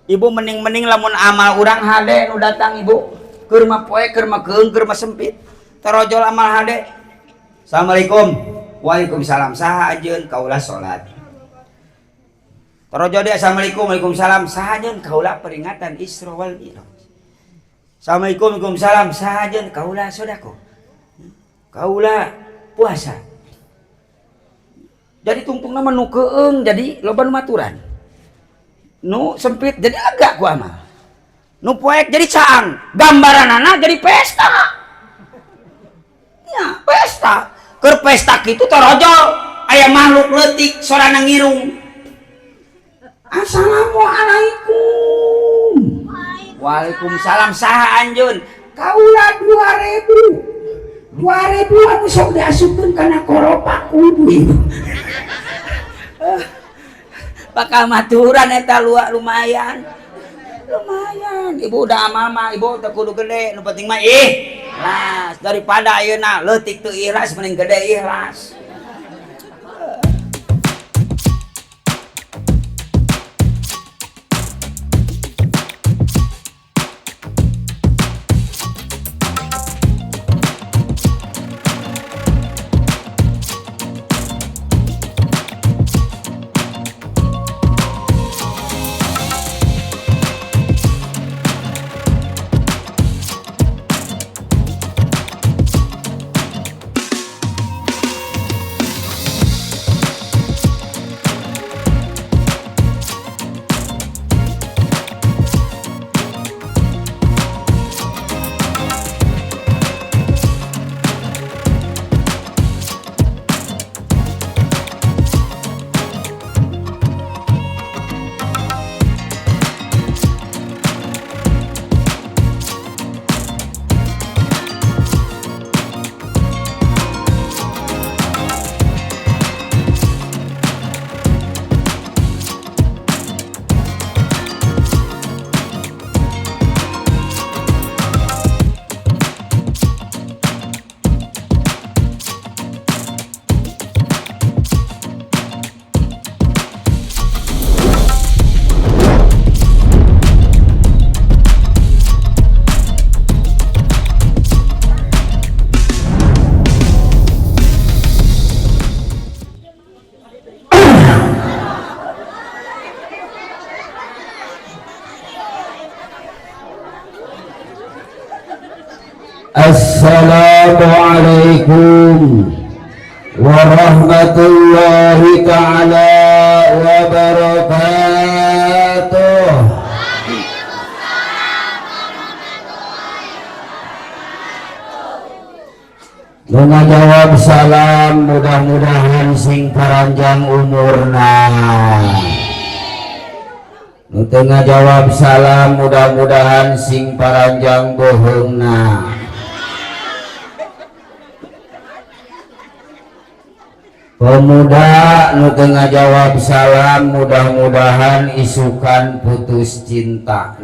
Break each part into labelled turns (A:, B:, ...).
A: Ibu mending lamun amal urang hade nu datang ibu keur mah poe keur mah keung keur mah sempit tarojol amal hade. Assalamualaikum. Waalaikumsalam. Saha anjeun kaula salat. Tarojol dia assalamualaikum. Waalaikumsalam. Saha anjeun kaula peringatan Isra wal Mi'raj. Assalamualaikum. Waalaikumsalam. Saha anjeun kaula sodako. Kaula puasa. Jadi tungtung nama nu keung jadi loba nu maturan. Nu sempit jadi agak ku amal. Nu poek jadi caang. Gambaranana jadi pesta. Ya, pesta. Keur pesta kitu tarojol aya makhluk leutik sorana ngirung. Assalamualaikum. Waalaikumsalam. Saha anjeun? Kaula 2000. 2000 anu sok diasupkeun kana koropak kudu. Bakal maturan eta lumayan. Ibu udah amal mah ibu teu kudu gede, nu penting mah ikhlas. Daripada ayeuna leutik teu ikhlas mending gede ikhlas.
B: Assalamualaikum warahmatullahi ta'ala wabarakatuh. Nuna jawab salam mudah-mudahan sing paranjang umurna. Nu tengah jawab salam mudah-mudahan sing paranjang bohongna. Pemuda nu tengah jawab salam mudah-mudahan isukan putus cinta.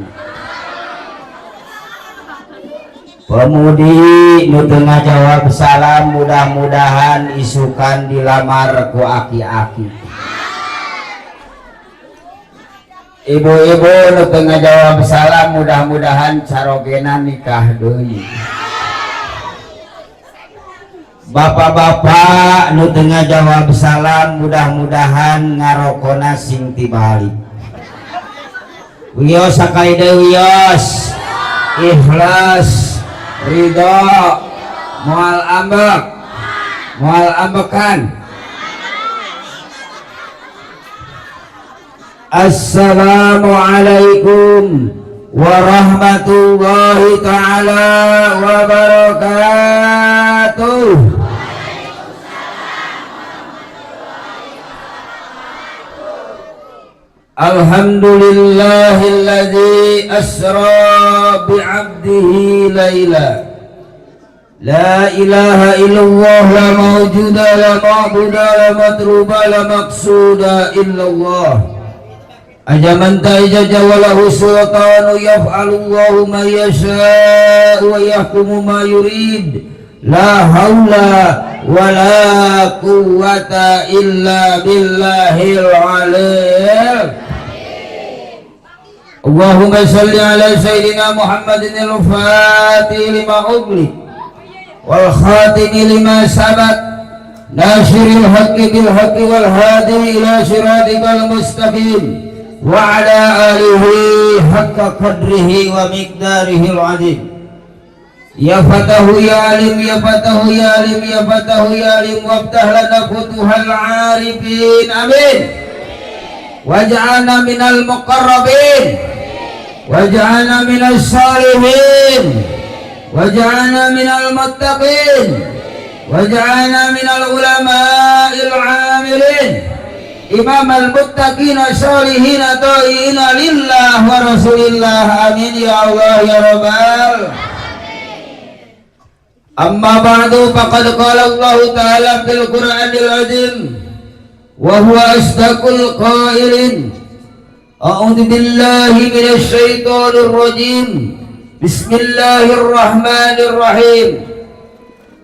B: Pemudi nu tengah jawab salam mudah-mudahan isukan dilamar ku aki-aki. Ibu-ibu nu tengah jawab salam mudah-mudahan carogena nikah deui. Bapak-bapak nu tengah jawab salam mudah-mudahan ngarokona sing tibalik. Wios sakali deui wios. Ikhlas, ridho, moal ambek. Moal ambekan. Assalamualaikum warahmatullahi ta'ala wabarakatuh. Alhamdulillahilladzi asra bi'abdihi layla. La ilaha illallah la mawjuda la ma'buda la matruba la maqsuda illallah. Ajaman ta'ijaja walahu sultanu yaf'alullahu ma yasha'u wa yahkumu ma yurid. La hawla wa la quwwata illa billahil alim. Allahumma salli ala sayyidina Muhammadin al-Fatih lima ughliq wal khatimi lima sabaq nasiril haqqi bil haqqi wal hadi ila siratikal mustaqim wa ala alihi haqqa qadrihi wa miqdarihi al-azim. Ya Fatahu ya Alim ya Fatahu ya Alim ya Fatahu ya Alim waftah lana futuhal arifin amin. Waj'alna minal muqarrabin waj'alna minas salihin waj'alna minal muttaqin waj'alna minal ulama'il 'amilin imamal muttaqin salihin ta'ina lillah wa rasulillah amin ya Allah ya rabbal. Amma ba'du faqad qala Allah ta'ala fil Qur'anil 'azim wa huwa asdaqul qailin. A'udzu billahi minasy syaithanir rajim. Bismillahirrahmanirrahim.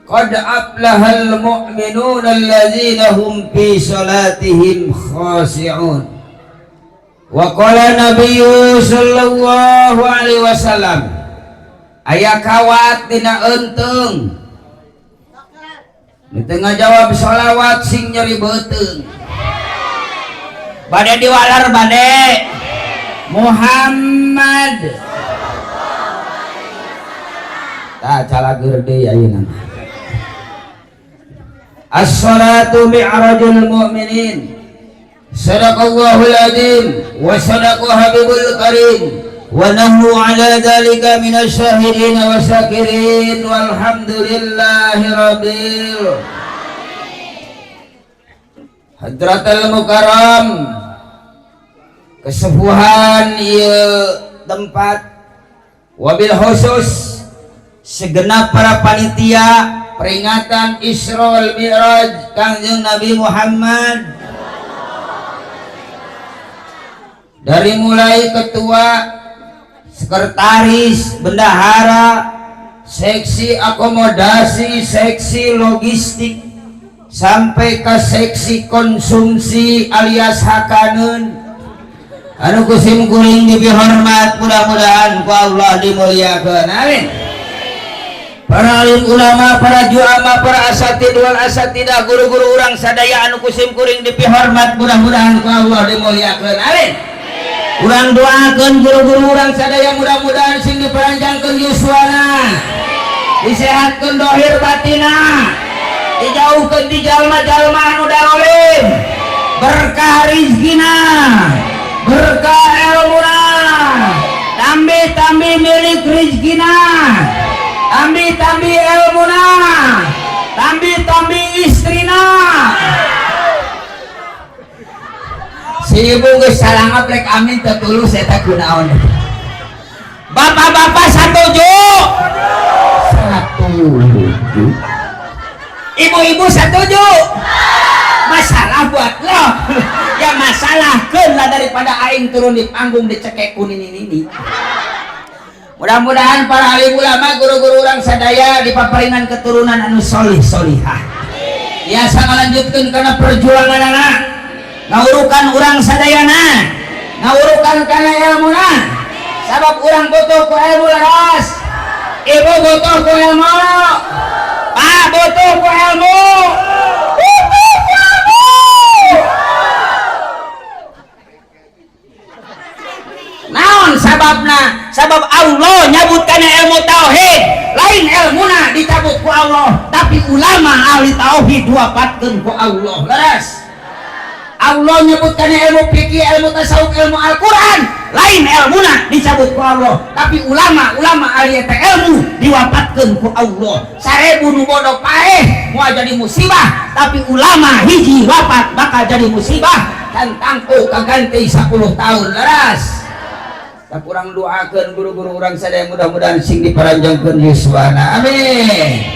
B: Qad aflahal mu'minuna allazina hum fi salatihim khashi'un. Wa qala nabiyyu sallallahu alaihi wasallam aya kawat dina euteung. Di tengah jawab sholawat sing nyeri beuteung. Bade diwalar bade Muhammad ta calager deui ayeuna. As-salatu mi'rajul mu'minin. Sadaqallahul azim wa sadaqa habibul karim wa nahnu ala dzalika minasy syahidin wa syakirin walhamdulillahi rabbil Hadratul Mukarram kesepuhan ieu tempat wabil khusus segenap para panitia peringatan Isra wal Mi'raj Kangjeng Nabi Muhammad dari mulai ketua, sekretaris, bendahara, seksi akomodasi, seksi logistik sampai ke seksi konsumsi alias hakaneun anu kusim kuring dihormat mudah-mudahan ku Allah dimuliakeun amin. Para alim ulama, para juama, para asatid wal asatidah, guru-guru urang sadaya anu kusim kuring dihormat mudah-mudahan ku Allah dimuliakeun amin. Urang doakeun guru-guru urang sadaya mudah-mudahan sing diperanjangkeun yuswana, disehatkeun dohir batina, dijauhkeun di jalma-jalma anu darolim, berkah rizkina, berkah ilmuna, tambi-tambi milik rizkina, tambi-tambi ilmuna, tambi-tambi istrina. Si ibu geus salangap rek amin teu tulus eta kunaon. Bapak-bapak satuju. Satuju. Ibu-ibu setuju? Masalah buat lo. Ya masalah keun lah daripada aing turun di panggung dicekek ku nini. Mudah-mudahan para alim ulama, guru-guru urang sadaya dipaparingan keturunan anu solih solihah. Biasa ngalanjutkeun kana perjuangan anak. Ngaurukan urang sadayana, ngaurukan kana ilmuna. Sabab urang butuh ku ilmu leres. Ibu butuh ku ilmu. Pak butuh ku ilmu. Butuh ku ilmu. Naon sababna? Sabab Allah nyabut kana ilmu tauhid. Lain ilmuna dicabut ku Allah, tapi ulama ahli tauhid diwafatkeun ku Allah. Leres. Allah nyebutkan ilmu fikih, ilmu tasawuf, ilmu Al-Quran, lain ilmuna dicabut ku Allah, tapi ulama ahli eta ilmu diwafatkeun ku Allah. Sarebu nu bodoh paeh moal jadi musibah, tapi ulama hiji wafat bakal jadi musibah dan tangku kaganti 10 tahun. Leras. Tak kurang doakeun guru-guru urang sadaya mudah-mudahan sing diparanjangkeun yuswana amin.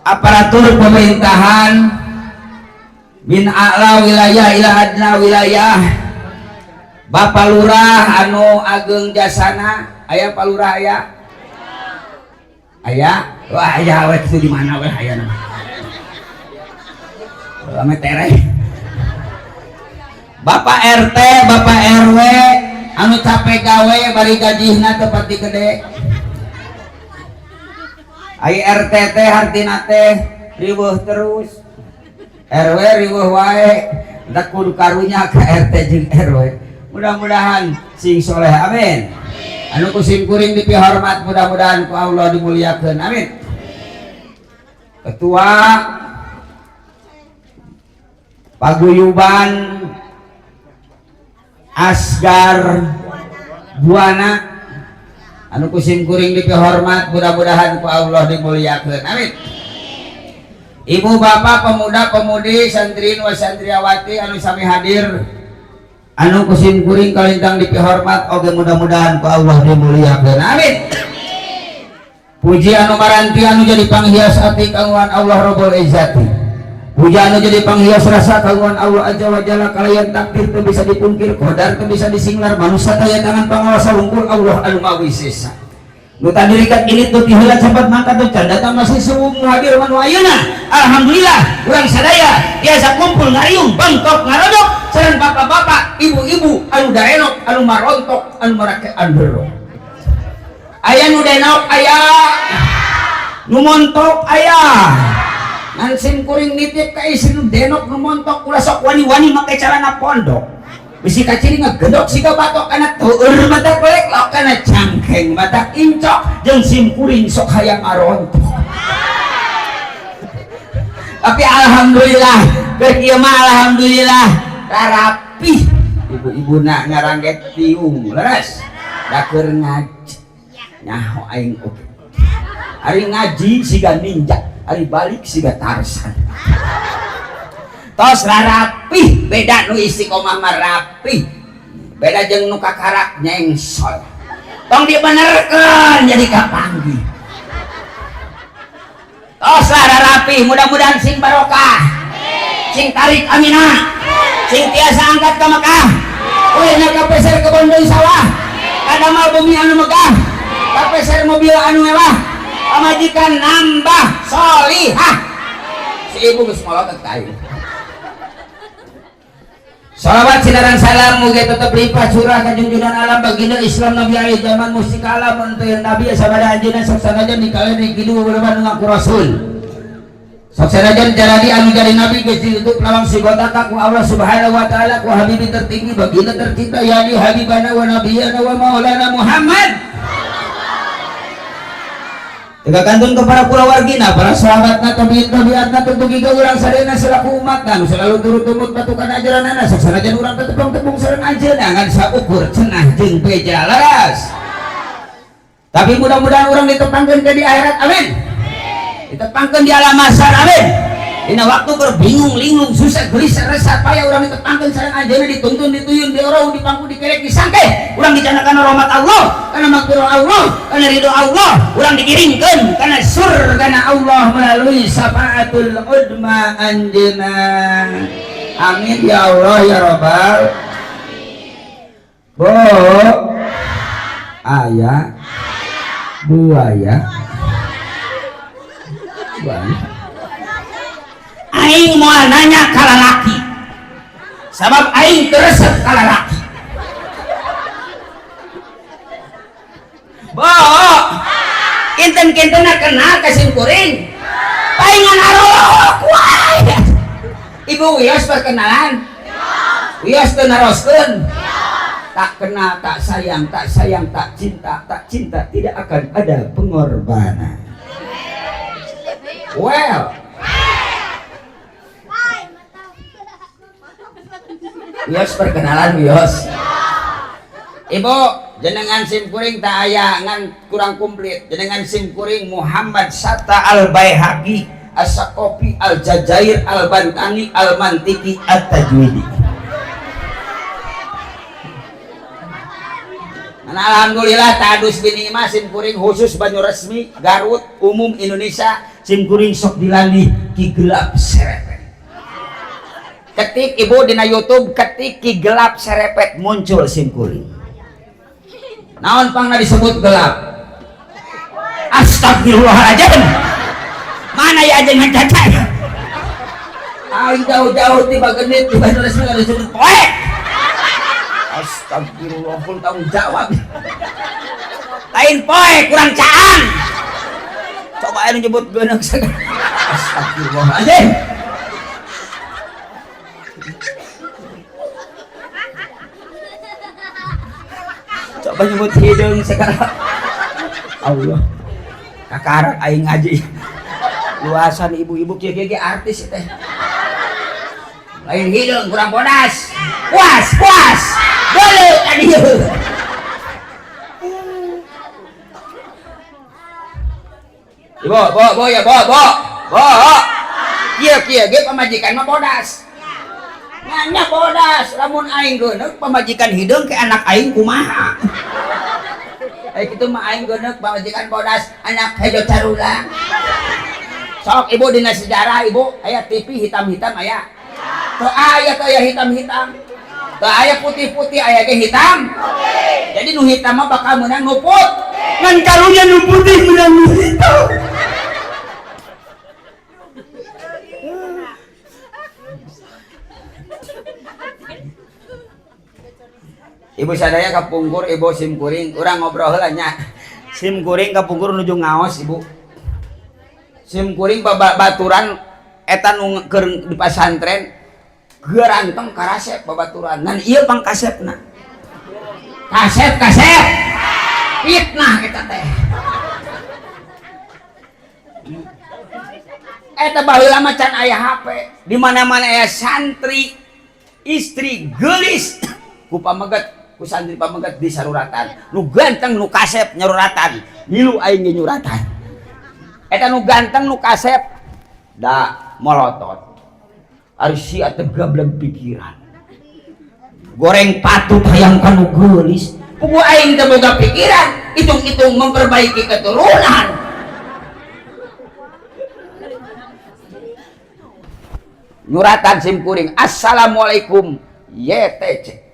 B: Aparatur pemerintahan min a'la wilayah ila adna wilayah, Bapak Lurah anu ageng jasana, aya Pak Lurah aya? Aya? Wah, aya awet itu di mana weh aya nama? Rame tereh. Bapak RT, Bapak RW anu capek gawe bari gajihna teu pati gede. Ai RT teh hartina teh riweuh terus. RW riweuh wae, da kudu karunya ka RT jeung RW. Mudah-mudahan sing soleh, amin. Anu kusim kuring dipihormat, mudah-mudahan ku Allah dimuliakeun, amin. Ketua Paguyuban Asgar Buana anu kusim kuring dipihormat, mudah-mudahan ku Allah dimuliakeun, amin. Ibu bapak pemuda pemudi santriin wa santriawati anu sami hadir anu kusim kuring kalintang dipihormat oge mudah-mudahan ku Allah dimuliakeun, amin. Puji anu maranti anu jadi panghias ati kagungan Allah Rabbul Izzati, puji anu jadi panghias rasa kagungan Allah Azza wa Jalla, kalayan takdir teu bisa dipungkir, qadar teu bisa disinglar, manusia daya tangan pangawasa wungkul Allah anu mawi sesa. Nu tadi dirikat ini tuh tiheula sempat mangkat tuh datang masih subuh hadir manu ayeuna. Alhamdulillah urang sadaya biasa kumpul ngariung bangkok ngarodok sareng bapak-bapak ibu-ibu anu daenok anu marontok anu marake andero. Aya nu denok aya nu montok aya. Ngan sim kuring nitip ka istri nu denok nu montok ulah sok wani-wani make calana pondok. Bisi kaciri ngegedok siga batok kana teueur mata pelek lok kana cangkeng mata incok jeung sim kuring sok hayang arontok. Tapi alhamdulillah keur kieu mah alhamdulillah rarapi ibu-ibuna ngarangget tiung leres da keur ngaji nyaho aing oge ari ngaji siga ninja ari balik siga Tarsan. Tos rapi beda nu istiqomah mah rapi beda jeung nu kakarak nyengsol tong dibenerkeun jadi kapanggih. Tos rapi mudah-mudahan sing barokah sing tarik aminah sing tiasa angkat ke Mekah ulihna kapeser ke Bandung sawah kadamal bumi anu megah kapeser mobil anu mewah pamajikan nambah solihah si ibu geus molot ka aing. Salawat sinaran salam mugi tetep limpah curah ka junjungan alam baginda Islam Nabi akhir zaman mustika alam untuk Nabi sabada anjeunna sok sanajan dikaleun kidu beureuman ngaku rasul. Sok sanajan jalani anu jadi nabi geus ditutup lawang sigota ka ku Allah Subhanahu wa taala ku habibi tertinggi baginda tercinta yani habibana wa nabiyana wa maulana Muhammad. Teka kantun kepada kulawargina, para sahabatna, tabiat-tabiatna, tentu giga urang sadayana selaku umatna, selalu turut tumut patukan ajaranana, saksanajan urang tetepung-tepung sareng ajeuna ngan saukur cenah jeung beja laras. Tapi mudah-mudahan urang ditepangkeun ke di akhirat, amin. Ditepangkeun di alam mahsyar, amin. Dina waktu berbingung, linglung, susah, gelisah, resah, payah urang ditepangkeun sareng ajeuna dituntun, dituyun, diorong, dipangku, dikerek, disangke. Urang dicanakan rahmat Allah, karena maghfirah Allah, karena ridho Allah, urang dikiringkeun karena surgana Allah melalui syafaatul udma anjeunna. Amin ya Allah ya Rabbal. Bo aya buaya aing moal nanya ka lalaki sabab aing teresep ka lalaki. Bo kinten-kintena kenal ka sim kuring paingan arolok wae. Ibu wios perkenalan wios teu naroskeun tak kenal tak sayang tak cinta tak cinta tidak akan ada pengorbanan. Well wios perkenalan wios. Ibu jenengan sim kuring tak aya ngan kurang komplit jenengan sim kuring Muhammad Satta Al-Baihaqi As-Saqafi Al-Jazair Al-Bantani Al-Mantiki At-Tajwidi. Alhamdulillah tadus bini mah sim kuring khusus Banyu Resmi Garut umum Indonesia sim kuring sok dilalih Ki Gelap Serepet. Ketik ibu dina YouTube ketik Ki Gelap Serepet muncul sim kuring. Naon pangna disebut gelap? Astagfirullahaladzim. Mana ya aja ngacaca? Aing jauh-jauh tiba genit tiba Resmi disebut poek.
A: Astagfirullah, full tanggung jawab. Lain poe kurang caan. Coba aja nyebut geuneuh segala. Astagfirullahaladzim. Coba nyebut hidung segala. Allah. Kakarak aing ngaji. Luasan ibu-ibu kieu artis teh. Lain hidung kurang bodas. Puas. Boleh tadi. Bo ya bo. Kieu ge pamajikan mah bodas. Nya bodas, lamun aing geuneuh pamajikan hideung ke anak aing kumaha. Kitu mah aing geuneuh pamajikan bodas anak hejo carulang. Sok ibu dina sejarah ibu aya TV hitam-hitam aya. Teu aya hitam-hitam. Teu aya putih-putih aya ge hitam. Jadi nu hitam mah bakal menang nu put. Ngan karunya nu putih menang nu hitam. Ibu sadaya kapungkur ibu simkuring urang ngobrol heula nya. Simkuring kapungkur nuju ngaos ibu. Simkuring babaturan eta nu keur di pasantren geuranteng karasep babaturan. Nan ieu pangkasepna. Kasep. Fitnah eta teh. Eta baheula mah can aya HP. Di mana-mana aya santri, istri geulis ku pamegat ku santri pamegat di saruratan nu ganteng nu kasep nyaruratan ngilu aing ge nyuratan eta nu ganteng nu kasep da molotot ari sia teh gableng pikiran goreng patut hayang kanu geulis pugu aing teh boga pikiran hitung-hitung memperbaiki keturunan nyuratan simkuring assalamualaikum YTC.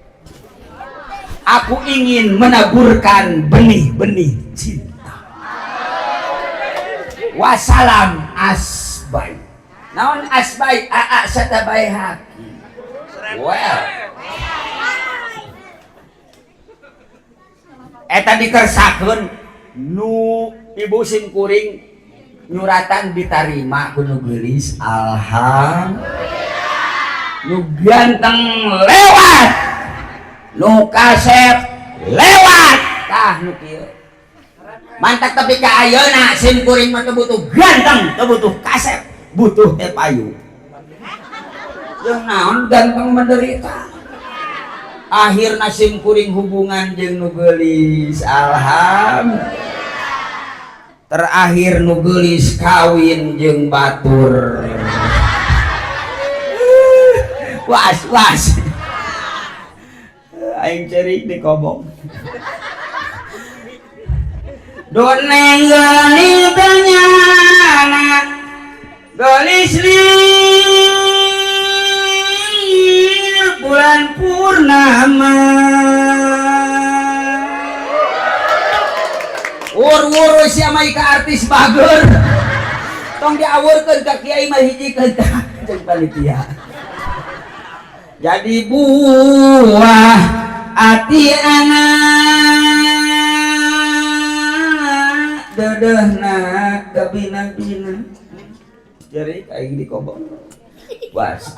A: Aku ingin menaburkan benih-benih cinta. Wassalam asbai. Naon asbai? Aa satabai haki. Well. Eta dikersakeun nu ibu simkuring nyuratan ditarima ku nu geulis alhamdulillah. Nu ganteng lewat. Nu kasep lewat tah nu kieu mantak tapi ka ayeuna simkuring mah teu butuh ganteng teu butuh kasep butuh teh payu jeung naon ganteng menderita akhirna simkuring hubungan jeung nu geulis alhamdulillah terakhir nu geulis kawin jeung batur was aing cerik di kobong doneng gelis tanyana gelis bulan purnama wur siapa ika artis bager tong diawurkeun ka kiai mah hiji keunta jeung panitia jadi buah ati anak dedehna kabina-bina jadi kayak di kobong was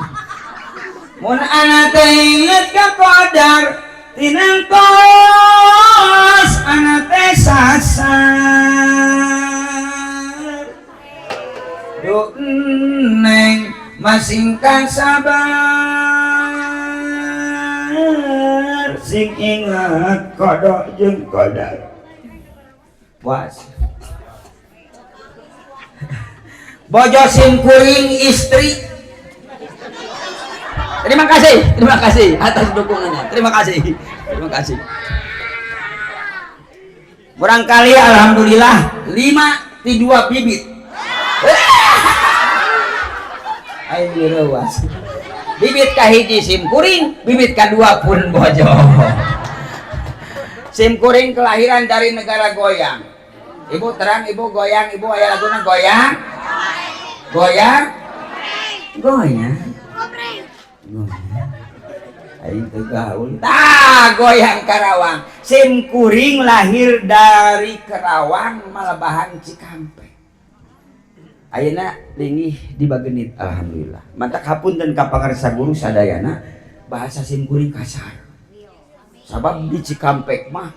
A: mun anak teh inget ka qadar tinang kos anak teh sasar do neng masingkan sabar sing ingat kodok jeung qadar was bojo simkuring istri terima kasih atas dukungannya terima kasih barangkali alhamdulillah 5 ti 2 bibit ayo direwas bibit kahiji simkuring bibit kedua pun bojo simkuring kelahiran dari negara goyang ibu terang ibu goyang ibu aya laguna goyang aing teu gaul. Tah goyang Karawang. Sim Kuring lahir dari Karawang Malabahan Cikampek. Ayeuna lingih di Bagenit alhamdulillah. Mantak hapunten ka pangarsa guru sadayana bahasa Sim Kuring kasar. Sabab di Cikampek mah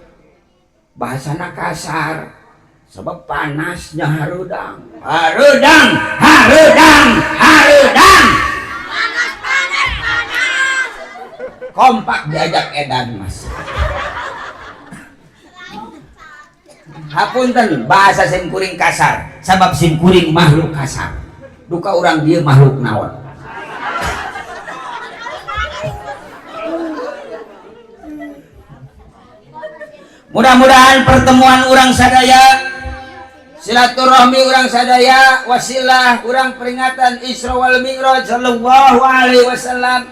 A: bahasana kasar. Sebab panasnya harudang. Harudang, harudang, harudang. Panas, panas, panas. Kompak diajak edan mas. Hapunten bahasa Sim Kuring kasar. Sabab Sim Kuring makhluk kasar. Duka orang dia makhluk naon. Mudah-mudahan pertemuan orang sadaya, silaturahmi orang sadaya, wasilah orang peringatan Isra wal Mi'raj sallallahu alaihi wasallam.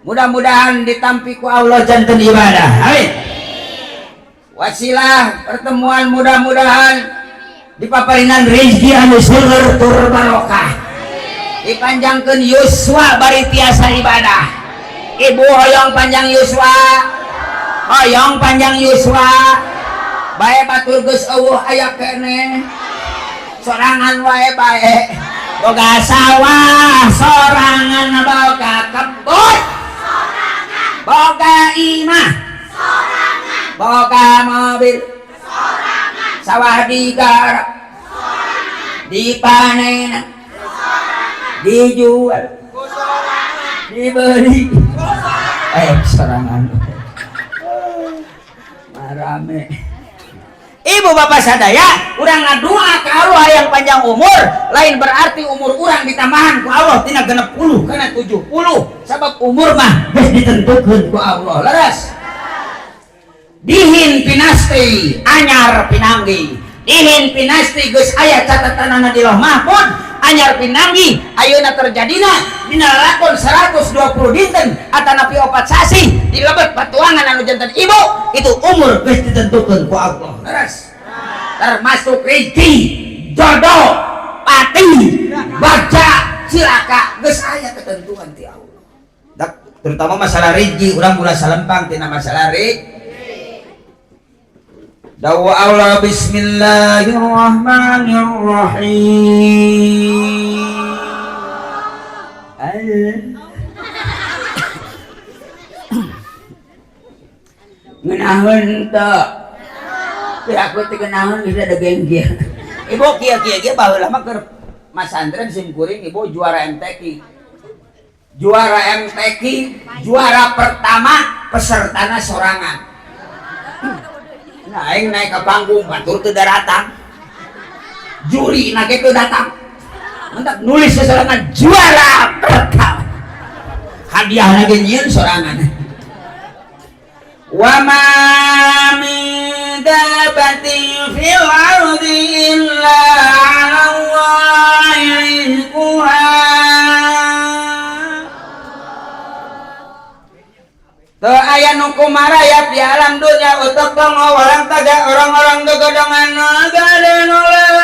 A: Mudah-mudahan ditampi ku Allah janten ibadah. Amin. Wasilah pertemuan mudah-mudahan dipaparinan rezeki anu seueur tur barokah. Dipanjangkeun yuswa bari tiasa ibadah. Ibu hoyong panjang yuswa. Hoyong panjang yuswa. Bae batur geus eueuh aya kene. Sorangan wae bae. Boga sawah, sorangan boga kebun. Sorangan. Boga imah. Sorangan. Boga mobil. Sorangan. Sawah digarap. Sorangan. Dipanen. Sorangan. Dijual. Sorangan. Dibeli. Sorangan. Marame. Ibu bapak sadaya, urang ngadua ka Allah yang panjang umur, lain berarti umur urang ditambahan ku Allah tina 60 kana 70. Sabab umur mah geus ditentukeun ku Allah. Leres. Dihin pinasti anyar pinanggi. Dihin pinasti geus aya catatanana di Lauh Mahfuz. Anyar pinanggi ayeuna terjadina dina lakon 120 dinten atanapi 4 sasi di lebet patuangan anu janten ibu itu umur geus ditentukeun ku Allah. Leres. Termasuk rezeki, jodoh, pati, baca, cilaka geus aya ketentuan ti Allah. Terutama masalah rezeki urang ulah salempang tina masalah rezeki. Dawa Allah bismillahirrahmanirrahim. Ngenaheun teu. Teu aku teh ngenaheun geus ada genggia. Ibu kieu baheula mah keur masantren Sim Kuring ibu juara MTQ. Juara MTQ, juara pertama pesertana sorangan. Nah, aing naik ke panggung, batur teu datang. Juri na ge teu datang. Mentak nulis sorangan juara pertama. Hadiahna ge nyieun sorangan. Wa ma min dabatin fil ardi illa 'ala Allahi rizquha. Teu aya nu kumarayap di alam dunia utek tongo walang taga orang-orang gegodongan gade noletik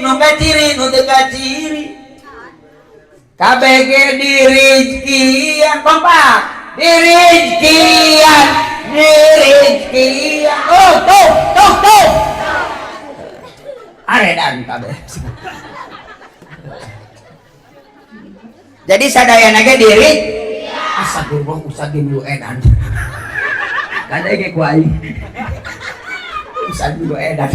A: nu kaciri nu teu kaciri KBG dirizkian kompak dirizkian tuh aredan kabeh. Jadi sadayana ge diri astagfirullah usah dulu edan. Kada ge ku aing. Usah dulu edan.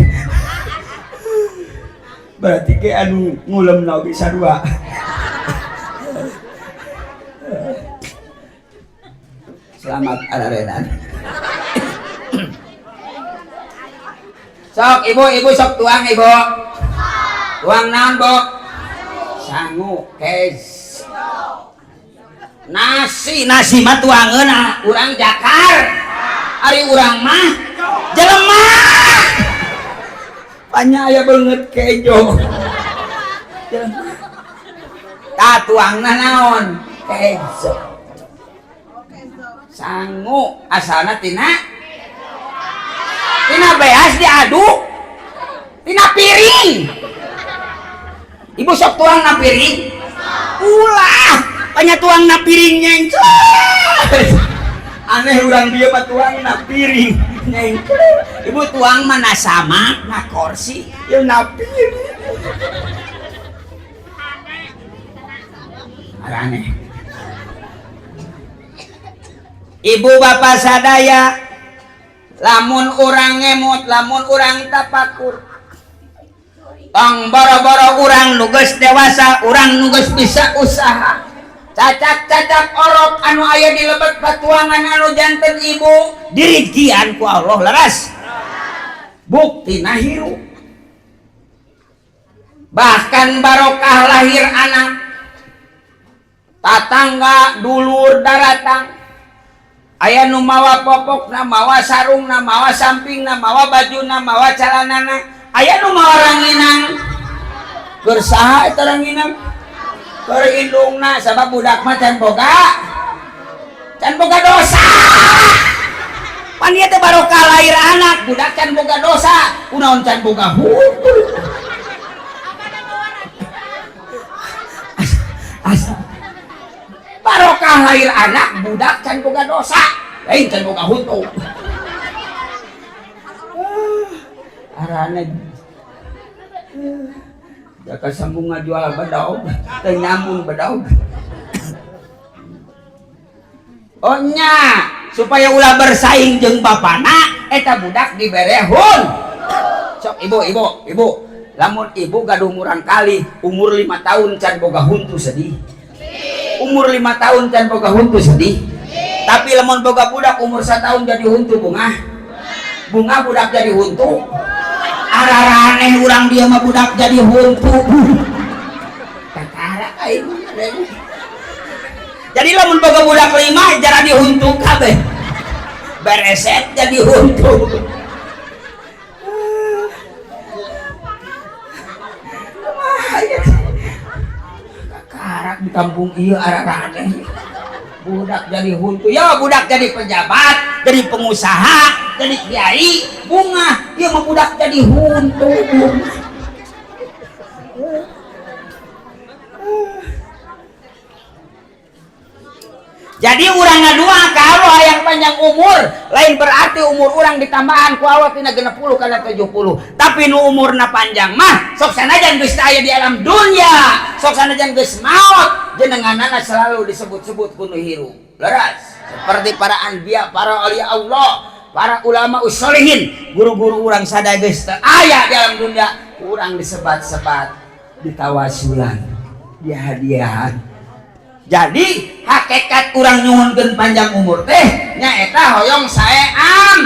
A: Berarti ge anu ngulemna ge sarua. Selamat araredan. Sok ibu sok tuang ibu. Tuang naon, Bu? Sangu kes. Nasi mah tuangeuna urang jakar. Ari urang mah jelema. Panyaya banget kejo. Jelema. Tah tuangna naon? Kejo. Sangu asalna tina beas diaduk tina piring. Ibu sok tuang na piring. Ulah, banyak tuang na piring nyengclet. Aneh urang dia mah tuang na piring nyengclet. Ibu tuang mana sama na kursi, ya na piring. Aneh. Ibu bapak sadaya, lamun urang ngemot, lamun urang tapakur. Tong boro-boro urang nugas dewasa, urang nugas bisa usaha. Cacak-cacak orok anu aya di lebet patuangan anu janten ibu dirigian ku Allah leres. Bukti nahiru. Bahkan barokah lahir anak, tatangga dulur daratang. Aya nu mawa popokna, mawa sarungna, mawa sampingna, mawa bajuna, mawa calanana. Aya nu mawa ranginang. Keur saha eta ranginang? Keur indungna, sabab budak mah can boga dosa. Pan ieu teh barokah lahir anak, budak can boga dosa, kunaon can boga huntu. Barokah lahir anak, budak can boga dosa, lain can boga huntu. Arane jaka sambung ngajual badaog teh nyambung badaog. Oh nya supaya ulah bersaing jeung bapana eta budak dibere hun. Sok ibu lamun ibu gaduh murang kali umur 5 tahun can boga huntu sedih. Umur 5 tahun can boga huntu sedih. Tapi lamun boga budak umur 1 tahun jadi huntu bunga budak jadi huntu. Arah aneh urang dia mah budak jadi huntu. Kakara aing. Jadi lamun boga budak 5 jara dihuntu kabeh. Bereset jadi huntu. Kakara di kampung ieu arah aneh. Budak jadi huntu, ya budak jadi pejabat, jadi pengusaha, jadi kiai, bunga, ya mah budak jadi huntu. Jadi urang ngadua kalau hayang panjang umur, lain berarti umur urang ditambahan ku Allah tina 60 kana 70. Tapi nu umurna panjang mah sok sanajan geus aya di alam dunya, sok sanajan geus maot, jenenganana selalu disebut-sebut kuno hirup. Leras seperti para anbiya, para aulia Allah, para ulama usholihin, guru-guru urang sadaya geus teu aya di alam dunya, urang disebat-sebat, ditawasulan, dihadiahan. Jadi hakikat urang nyuhunkeun panjang umur teh nyaeta hoyong saeam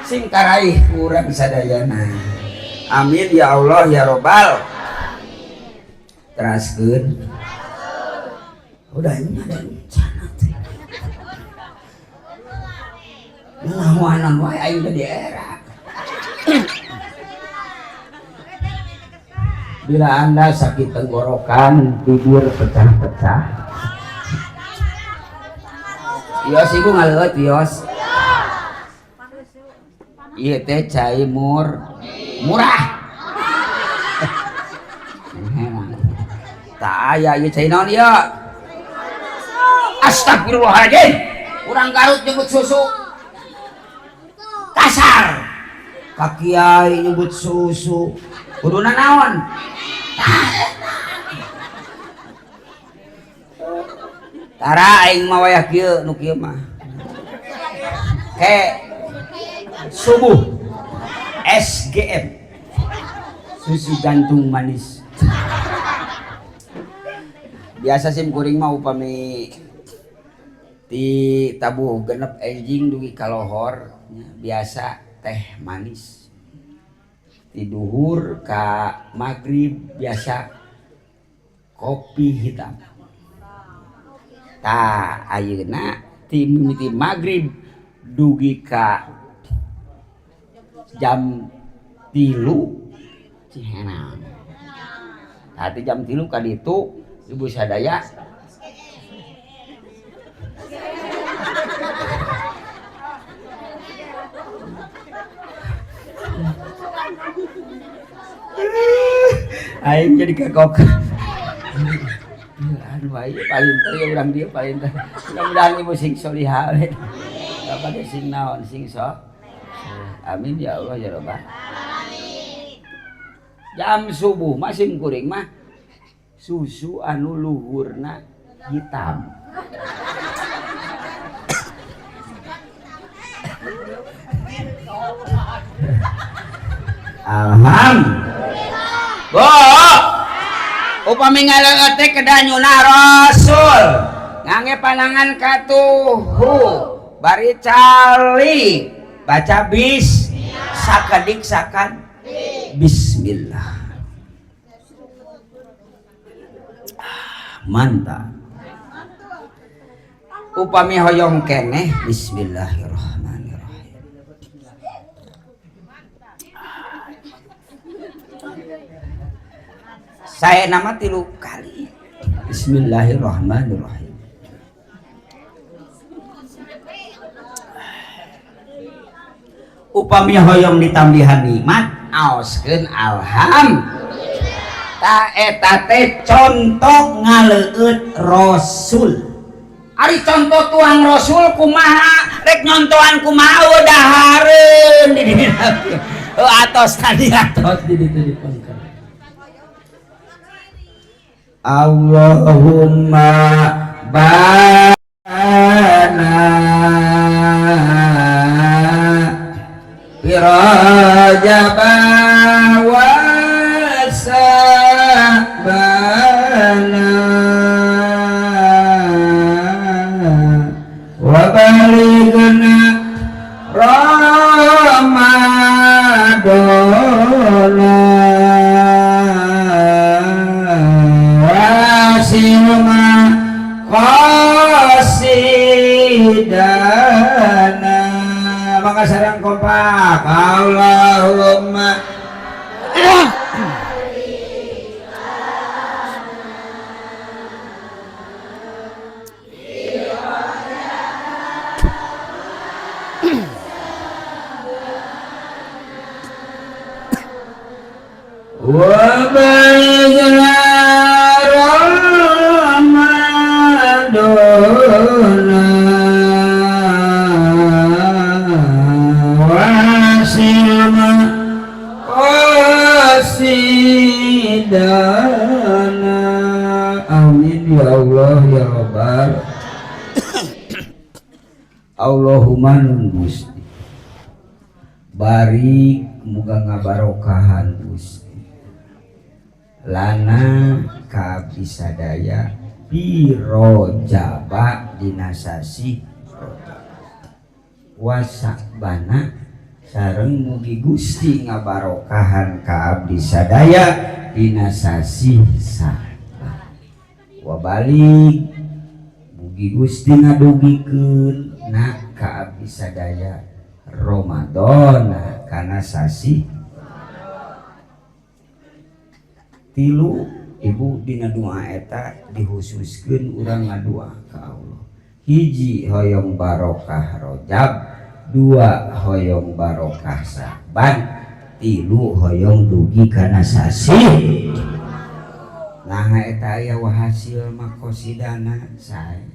A: sing karaih urang sadayana. Amin ya Allah ya Robbal. Teraskeun udah ini ada rencana teh ngawanan wae ayeuna di era. Bila Anda sakit tenggorokan, bibir pecah-pecah, Yos ibu ngaleut Yos. Ieu teh cai murah. Tak aya ieu cai naon ieu? Astagfirullahaladzim. Urang Garut nyebut susu kasar. Ka kiai nyebut susu. Kuduna naon? Tara aing mah wayah kieu nu kieu mah. Subuh SGM. Susu gantung manis. Biasa sim kuring mah upami ti tabuh genep enjing dugi kalohor biasa teh manis. Di duhur ka maghrib biasa kopi hitam. Tah ayeuna ti mimiti maghrib dugi ka jam 3 cihenang. Tah ti jam 3 ka ditu ibu sadaya Aing jadi kagok. Aduh bae palinter ya urang dia palinter. Mudah-mudahan ibu sing solihah we. Dapat sing naon sing so. Amin ya Allah ya Rabbal. Jam subuh masih kuring mah susu anu luhurna hitam. Alhamdulillah. Upami ngaleut teh kedanyuna Rasul ngangge panangan katuhu bari cali baca bis sakadik sakan bismillah. Mantap. Upami hoyong keneh bismillahirrahmanirrahim. Saya nama 3 kali. Bismillahirrahmanirrahim. Upami hoyong ditambihan nikmat aoskeun alhamdulillah. Ta eta teh contoh ngaleueut Rasul. Ari contoh tuang Rasul kumaha rek nyontohan kumaha udahareun di dieu. Atos tadi atos di ditu dipengkeun. Allahumma bana birajaba wa sabana wa balighna ramadana wasilma qasidana. Maka sareng kompak Allahumma wa balighna ramadana wasilma qasidana. Amin ya Allah ya Rabbal. Allahumma nun Gusti barik muga ngabarokahan Gusti lana ka abdi sadaya birojaba dinasasi wasakbana sareng mugi Gusti ngabarokahan ka abdi sadaya dinasasi saban wabalik mugi Gusti ngadugikeun na ka abdi sadaya Ramadan kana sasi 3 ibu dina doa eta dihususkeun urang ngadua ka Allah. 1 hoyong barokah Rajab, 2 hoyong barokah Saban, 3 hoyong dugi kana sasi. Nah eta aya wahasil makosidana sae.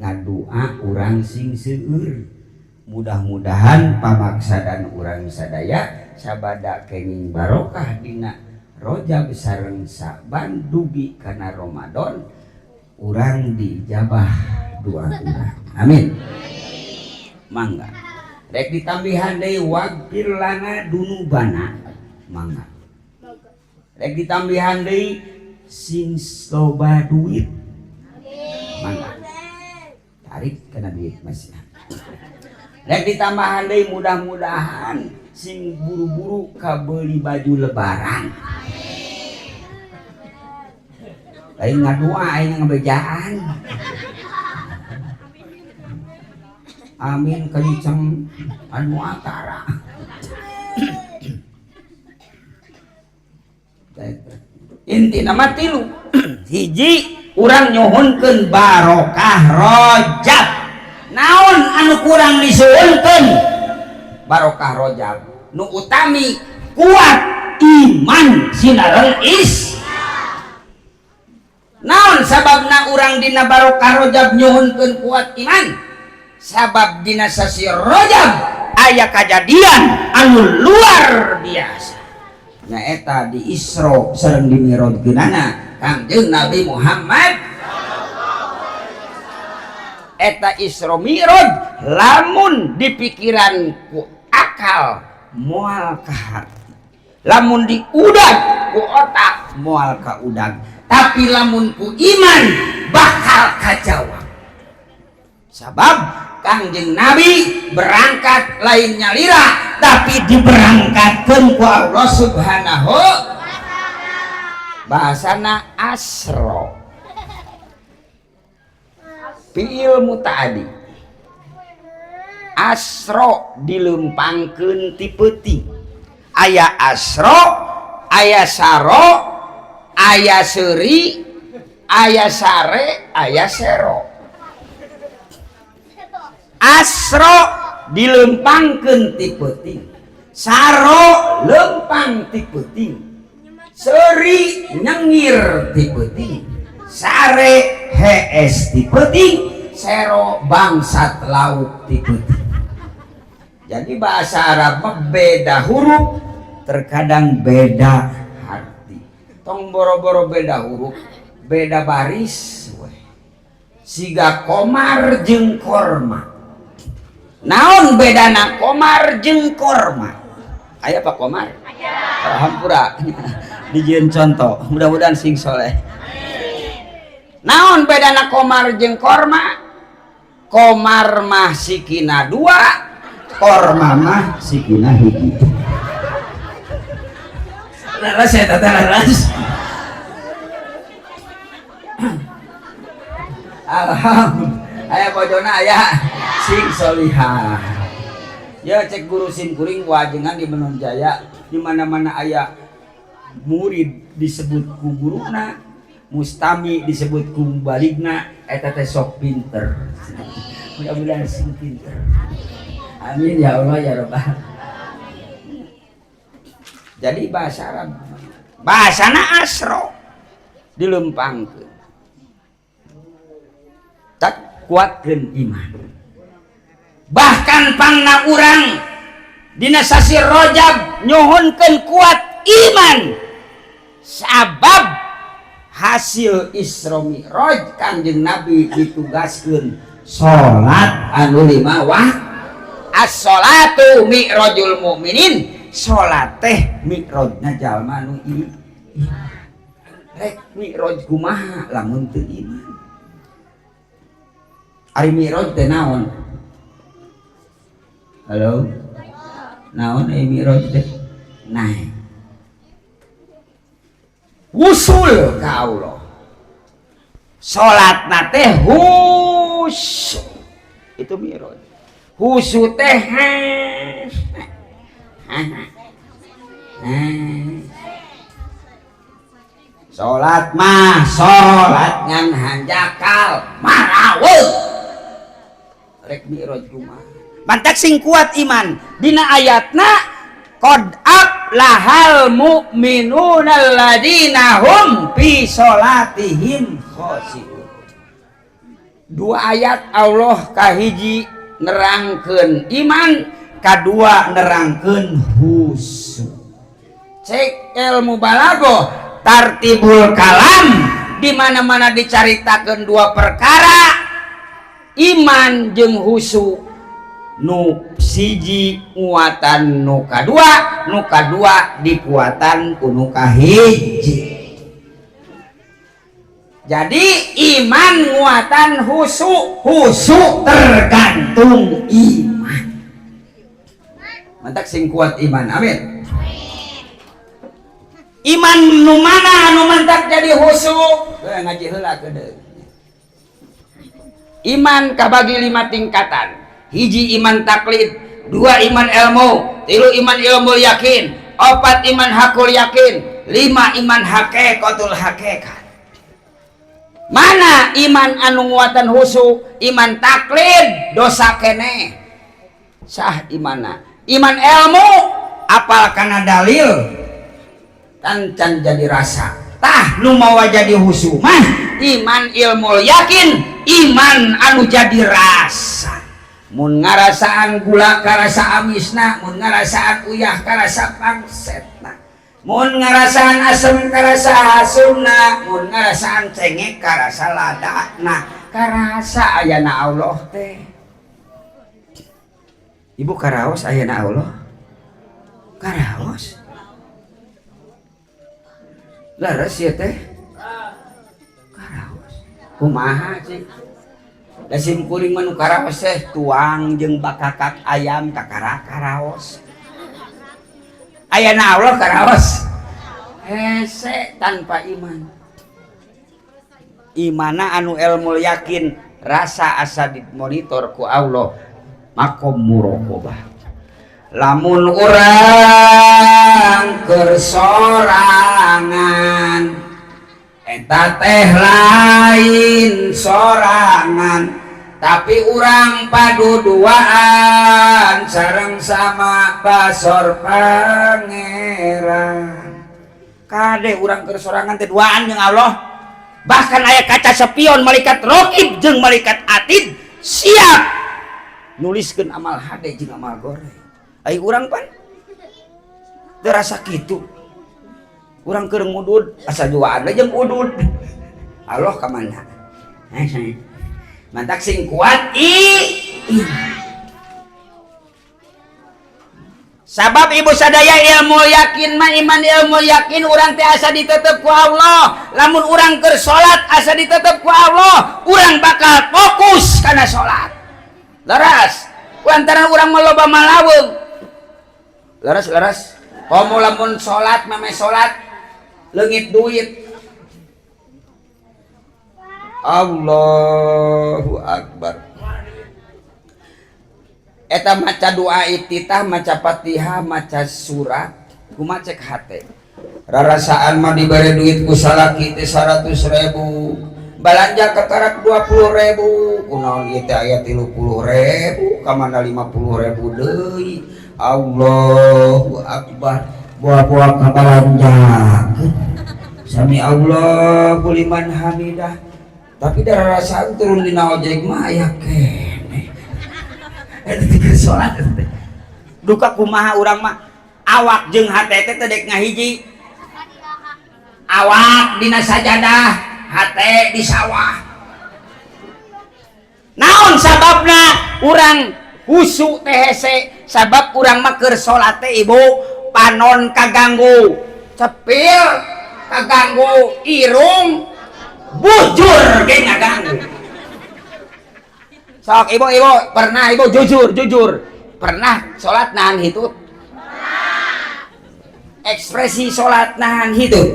A: Ngadua urang sing seueur. Mudah-mudahan pamaksadan urang sadaya sabada kenging barokah dina Rajab sareng Saban dugi kana Ramadan urang dijabah doa urang. Amin. Mangga. Rek ditambihan deui waghfir lana dunubana. Mangga. Rek ditambihan deui sing loba duit. Mangga. Tarik kana duit masih. Rek ditambahan deui mudah-mudahan sing buru-buru kabeuli baju lebaran. Lain ngadua aing ngabejaan. Amin kenceng anu atara. Inti nama 3. 1 urang nyohonkeun barokah Rajab. Naon anu kurang disuhunkeun barokah Rajab nu utami
B: kuat iman sinaran naon sababna urang dina barokah Rajab nyuhunkeun kuat iman sabab dina sasi Rajab aya kajadian anu luar biasa nyaeta di Isra sareng di Mi'rajkeunana Kangjeng Nabi Muhammad eta Isra Mi'raj lamun dipikiran ku akal moal ka hati lamun diudag ku otak moal ka udag tapi lamun ku iman bakal kajawab sabab Kangjeng Nabi berangkat lain nyalira tapi diberangkatkeun ku Allah Subhanahu bahasana asro fi'il muta'addi asro dilempangkeun ti peuting aya asro aya saro aya seuri aya sare aya sero asro dilempangkeun ti peuting saro lempang ti peuting seuri nyengir ti peuting sare hees ti peuting sero bangsat lauk ti peuting jadi bahasa Arab beda huruf terkadang beda arti tong boro-boro beda huruf beda baris siga komar jeung korma naon bedana komar jeung korma aya Pak Komar alhamdulillah dijieun contoh mudah-mudahan sing soleh naon bedana komar jeung korma komar mah sikina 2 korma mah sikina 1 laras ya tata laras alhamdulillah aya bojona aya sing solihah ya cek guru sim kuring wajengan di Menon Jaya di mana-mana aya murid disebut ku guruna mustami disebut ku baligna eta teh sok pinter mudah-mudahan sing pinter amin ya Allah ya Rabbal jadi bahasa Arab bahasana asro dilempangkeun tak kuatkeun iman bahkan pangna urang dina sasi Rajab nyuhunkeun kuat iman sabab hasil Isra Mi'raj Kangjeng Nabi ditugaskeun salat anu 5 waktu as-salatu mi'rajul mukminin salat teh mi'rajna jalma nu iman rek mi'raj kumaha lamun teu iman ari mi'raj teh naon halo naon mi'raj teh naik wusul ka Allah salatna teh husu itu mi'raj husu teh salat mah salat ngan hanjakal maraweuh rek mi'raj kumaha mantak sing kuat iman dina ayatna qad aflahal mu'minuna alladzina hum fi sholatihim khashi'un dua ayat Allah kahiji nerangkeun iman kadua nerangkeun husu cek ilmu balaghah tartibul kalam di mana-mana dicaritakeun dua perkara iman jeung husu nu siji nguatan nu kadua dikuatan ku nu kahiji jadi iman nguatan husu tergantung iman mantak sing kuat iman amin iman nu mana nu mantak jadi husu ngaji heula kedeung iman kabagi 5 tingkatan hiji iman taklid, 2 iman ilmu, 3 iman ilmu yakin, 4 iman hakul yakin, 5 iman hakikatul hakikat. Mana iman anu nguatan husu? Iman taklid dosa kene sah imana. Iman ilmu apal kana dalil can jadi rasa tah nu mawa jadi husu mah iman ilmu yakin iman anu jadi rasa mun ngarasaan gula karasa amisna mun ngarasaan uyah karasa pangsetna mun ngarasaan asem karasa asumna mun ngarasaan cengek karasa ladakna karasa ayana Allah teh ibu karaos ayana Allah karaos laras ya teh karaos kumaha cik da sim kuring manu karaos teh tuang jeung bakakak ayam kakara karaos ayana Allah karaos hese tanpa iman imana anu ilmu yakin rasa asa dimonitor ku Allah makom muraqabah lamun urang kersorangan eta teh lain sorangan tapi urang paduduaan sareng sama basor pangeran kade urang kersorangan teh duaan jeung Allah bahkan aya kaca sepion malaikat raqib jeung malaikat atid siap nuliskeun amal hade jeung amal gore ai urang pan terasa kitu urang keur ngudud asa juaan jeung udud Allah ka mana mantak sing kuat sabab ibu sadaya ilmu yakin mah iman ilmu yakin urang teh asa ditetep ku Allah lamun urang keur salat asa ditetep ku Allah urang bakal fokus kana salat leras kuantaran urang maloba malaweung leres komo lamun salat mame salat leungit duit Allahu Akbar eta maca doa iftitah maca Fatihah maca surat kumaha cek hate rarasaan mah dibere duit ku salaki teh 100.000 balanja katarak 20.000 kunaon ieu teh aya 30.000 ka mana 50.000 deui Allahu Akbar buah-buah kabalanjakeun sami Allahu liman hamidah tapi darasaan turun dina ojek mah aya keneh eta teh salat duka kumaha urang mah awak jeung hate teh dek ngahiji awak dina sajadah hate di sawah naon sababna urang husu teh hese sabab urang mah keur salat teh ibu panon kaganggu cepil kaganggu irung bujur ge ngaganggu sok ibu pernah ibu jujur pernah salat nahan hitut ekspresi salat nahan hitut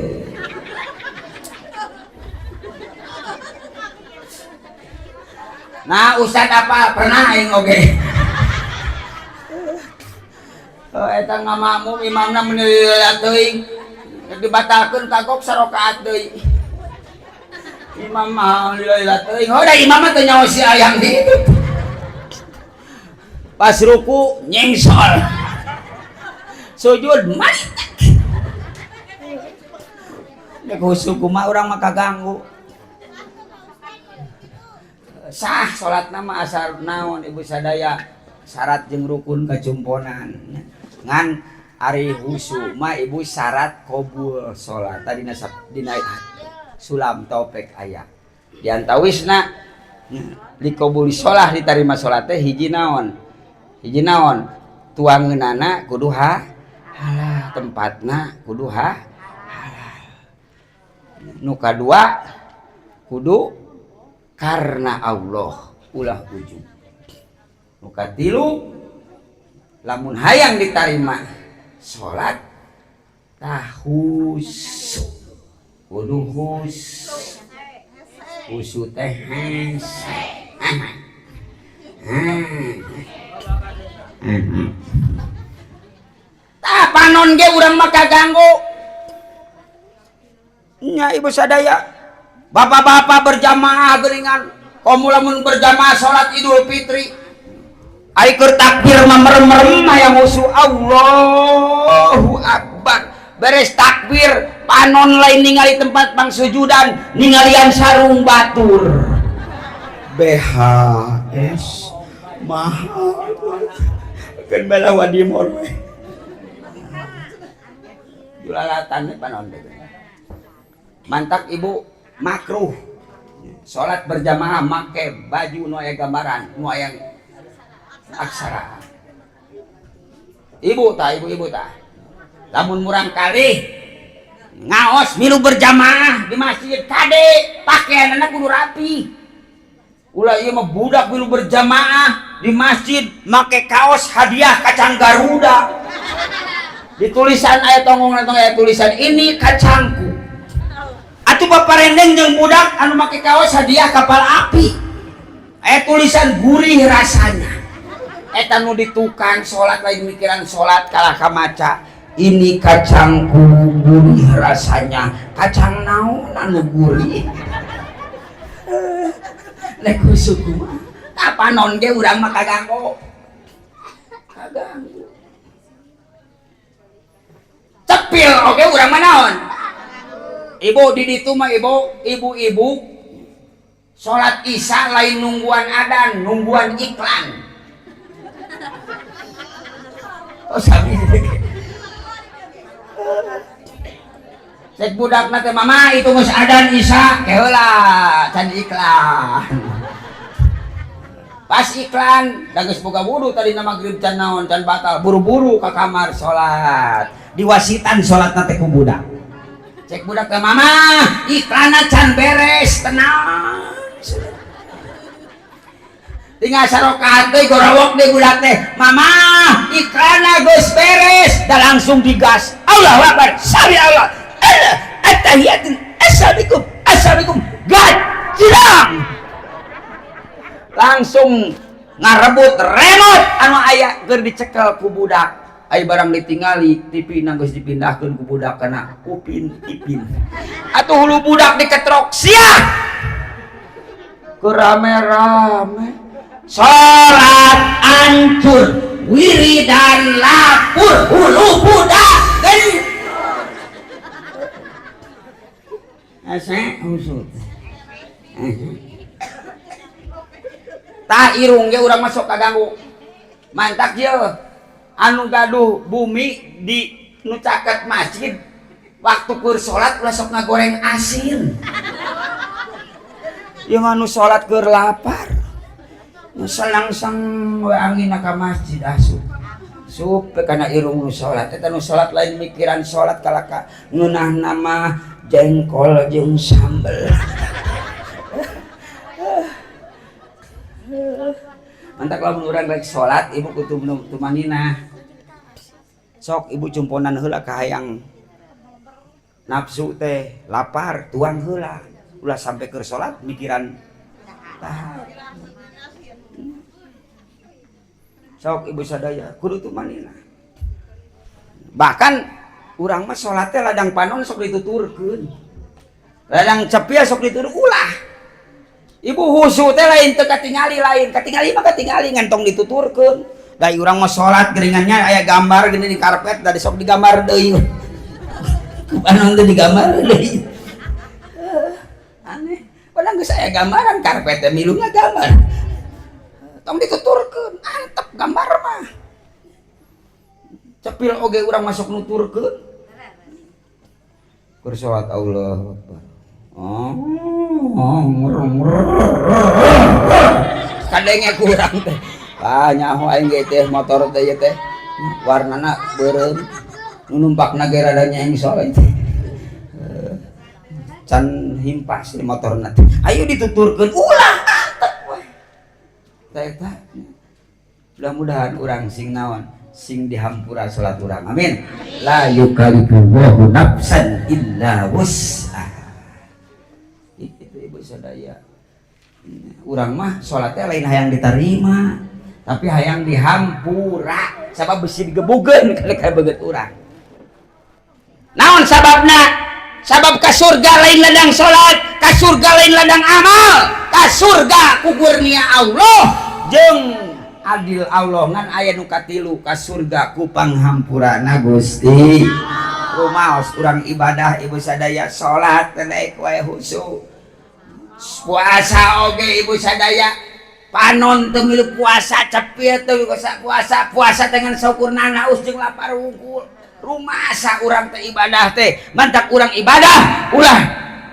B: nah ustad apa pernah aing oge eta ngamakmum imamna menililat teuing dibatalkeun kagok sarokaat deui imam mah lilat teuing hoda imam mah teu nyaho si ayang ditu pas ruku nyengsol sujud maritak dek husu kumaha urang mah kaganggu sah salatna mah asal naon ibu sadaya syarat jeung rukun kacumponan ngan ari husu mah ibu syarat qabul salat dina sulam taufik aya di antawisna li qabul shalah ditarima salat teh hiji naon tuangeunana kudu halal tempatna kudu halal nu kadua kudu karena Allah ulah ujub nu katilu lamun hayang ditarima salat tahusu kudu husu teh hese tah panon ge urang mah kaganggu nya ibu sadaya bapak-bapak berjamaah geuningan komo lamun berjamaah salat Idul Fitri
A: Ari keur takbir mah merem-merem hayang usu Allahu Akbar. Beres takbir panon lain ningali tempat pangsujudan ningalian sarung batur. BHS mahal. Keun balawan di mall we. Julalatan panon teh. Mantap ibu makruh. Salat berjamaah make baju nu aya gambaran, nu aya aksara. Ibu ta. Lamun murang kali ngaos milu berjamaah di masjid kade pakaianna kudu rapi. Ulah ieu mah budak milu berjamaah di masjid make kaos hadiah kacang Garuda. Di tulisan aya tonggong aya tulisan ini kacangku. Atuh paparendeng jeung budak anu make kaos hadiah kapal api. Aya tulisan gurih rasanya. Eta nu di tukang salat lain mikiran salat kalah ka maca. Ini kacangku gurih rasanya. Kacang naon anu gurih? Lek suku mah kapanon ge urang mah kaganggu. Cepil oge urang mah naon? Ibu di ditu mah ibu-ibu salat Isya lain nungguan adan, nungguan iklan. Oh sabi. Cek budak teh mama itu geus adan Isya keheula can iklan. Pas iklan da geus boga wudu tadi na magrib can naon can batal buru-buru ka kamar salat. Diwasitan salatna teh ku budak. Cek budak teh mama iklanna can beres tenang. Tinggal sarokaat deui gorowok deui budak teh. Mama iklanna geus beres da langsung digas. Allahu Akbar. Sami Allah. Attahiyatun assalamualaikum gad sidang langsung ngarebut remote anu aya keur dicekel ku budak aya barang ditingali TV na geus dipindahkeun ku budak kana Upin Ipin atuh hulu budak diketrok sia kerame-rame salat ancur wiridan lapur hulu budak geuning asa usut tah irung ge urang masuk kaganggu mantak ieu anu gaduh bumi di nu caket masjid waktu keur salat ulah sok ngagoreng asin ieu mah nu salat keur lapar nu salangsang we angina ka masjid asup sup kana irung nu salat eta nu salat lain mikiran salat kalaka ngeunah nama jengkol jeung sambel. Mantak lamun urang rek salat ibu kudu tumanina. Sok ibu cumponan heula ka hayang nafsu teh lapar tuang heula. Ulah sampai keur salat mikiran tahap. Sok ibu sadaya kudu tumanina. Bahkan urang mah salat teh ladang panon sok dituturkeun. Ladang cepia sok ditutur ulah. Ibu husu teh lain teu katingali lain. Katingali mah katingali ngantong dituturkeun. Da urang mah salat geringannya aya gambar gini di karpet da sok digambar deui. Panon teh digambar deui. Aneh. Padahal geus aya gambaran karpet teh milu ngagambar. Tong dituturkeun, antep gambar mah. Cepil oge urang masuk nuturkeun. Keur salat Allah Akbar. Kadenge kurang teh. Nyaho aing ge teh motor teh ieu teh. Warnana beureum. Nu numpakna ge rada nyaeng soalnya teh. Can himpas di motorna teh. Ayo dituturkeun ulah antep we. Tah eta. Mudah-mudahan urang sing naon sing dihampura salat urang amin la yukallifu nafsan illa wus'aha itu ibu sadaya urang mah salatnya lain hayang diterima tapi hayang dihampura sabab besi digebugeun ka beget urang naon sababna sabab ka surga lain ladang salat ka surga lain ladang amal ka surga ku kurnia Allah jeung adil Allah ngan aya nu katilu ka surga ku panghampurana Gusti. Rumaos urang ibadah ibu sadaya salat naik wae husu. Puasa oge ibu sadaya panon teu milu puasa cepet teu puasa dengan syukurna naus jeung lapar wungkul. Rumasa urang teh ibadah teh mantak urang ibadah ulah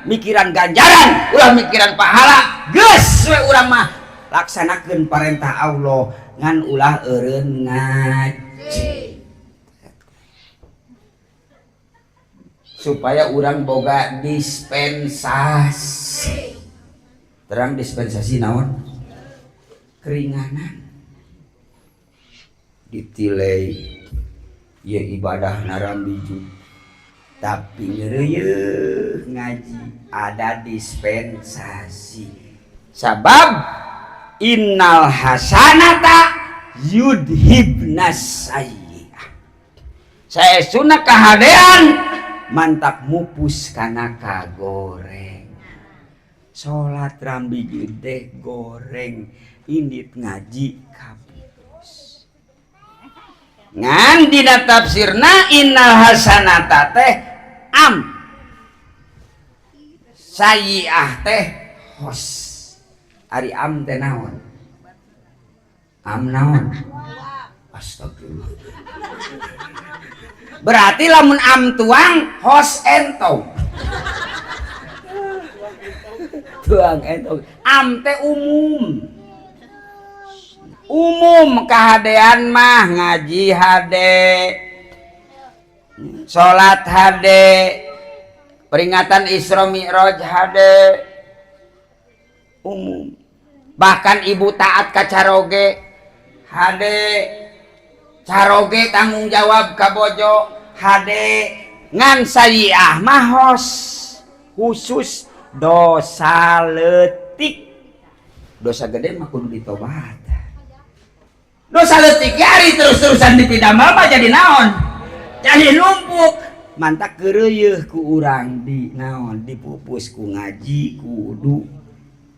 A: mikiran ganjaran ulah mikiran pahala geus we urang mah laksanakeun parentah Allah ngan ulah eureun ngaji supaya urang boga dispensasi. Terang dispensasi naon? Keringanan ditilai ya ibadah narambiju tapi ngeureuh ngaji ada dispensasi sabab innal hasanata yudhibnas sayyi'ah saestuna kahadean mantak mupus kana kagoreng salat rambi gede goreng indit ngaji kapus ngan dina tafsirna innal hasanata teh am sayyi'ah teh hos ari am teh naon am naon astagfirullah berarti lamun am tuang hos ento tuang ento am teh umum kahadean mah ngaji hade salat hade peringatan Isra Mi'raj hade umum bahkan ibu taat ka caroge hade caroge tanggung jawab ka bojo hade ngan sayyi'ah mah hos khusus dosa leutik dosa gede mah kudu ditobat dosa leutik hari terus-terusan dipidamel mah jadi naon jadi numpuk mantak keureuh ku urang di naon dipupus ku ngaji kudu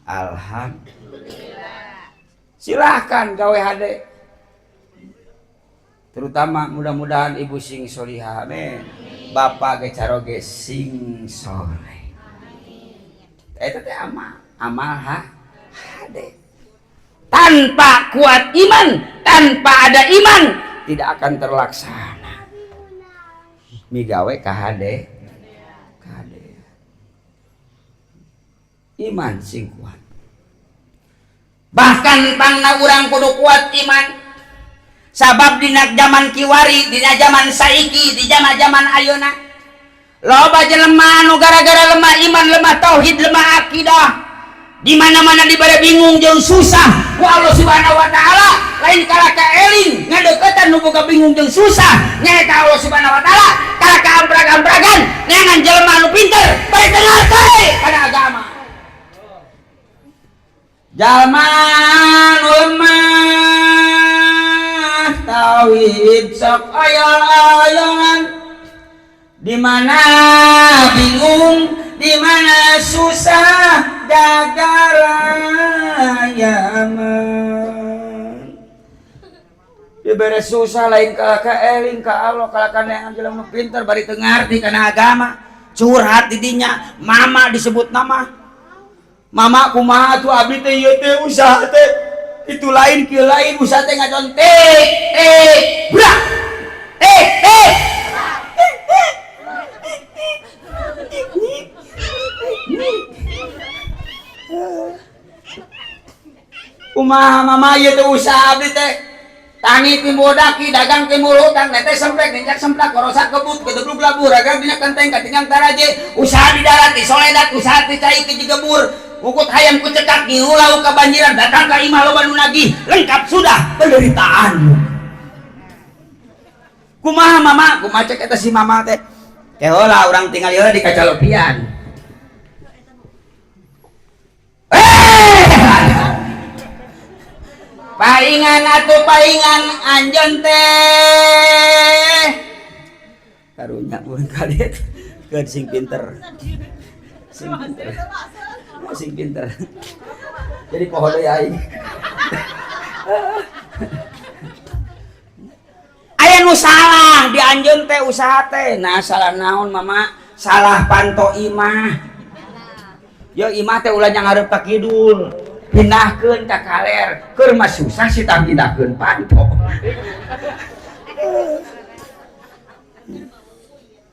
A: alhamdulillah silahkan gawe hade terutama mudah-mudahan ibu sing solihah amin bapak ge caroge sing soleh eta teh amal hade tanpa kuat iman tanpa ada iman tidak akan terlaksana migawe kahade iman sing kuat bahkan pangna urang kudu kuat iman sabab dina zaman kiwari dina zaman saiki di zaman ayeuna loba jelema anu gara-gara lemah iman lemah tauhid lemah akidah di mana-mana dibere bingung jeung susah ku Allah Subhanahu wa taala lain kala ka eling ngadeukeutan nu boga bingung jeung susah nyaeta Allah Subhanahu wa taala kala ka amprag-ampragan neangan jelema anu pinter bari dengar teh kana agama jalma nu lemah tauhid sok ayol-ayolan di mana bingung di mana susah gagarayaman dibere susah lain kala ka eling ka Allah kala kana jelema pinter bari teu ngarti kana agama curhat di dinya mama disebut nama mama kumaha tuh abdi teh ieu teh usaha teh itu lain kieu lain usaha teh ngacon brak kumaha mama ieu teh usaha abdi teh tani timbodaki dagang timulutan teh semprek dincak semplak korosak kebut kedeblug labur dagang dina kenteng katingang taraje usaha di darat di soledat usaha di cai ke jigebur ukut hayam ku cekak ngiulau kebanjiran datang ka imah loba nu nagih lengkap sudah penderitaanmu kumaha mama kumaha cek eta si mama teh heula urang tinggal ieu di kacalopian paingan atuh paingan anjeun teh karunya urang kadet keun sing pinter sing pinter jadi pohon deui aing teh nu salah di anjeun teh usaha teh. Nah salah naon mama? Salah panto imah. Yo imah teh ulah ngarep ka kidul. Pindahkeun ka kaler. Keur mah susah sih tah pindahkeun panto.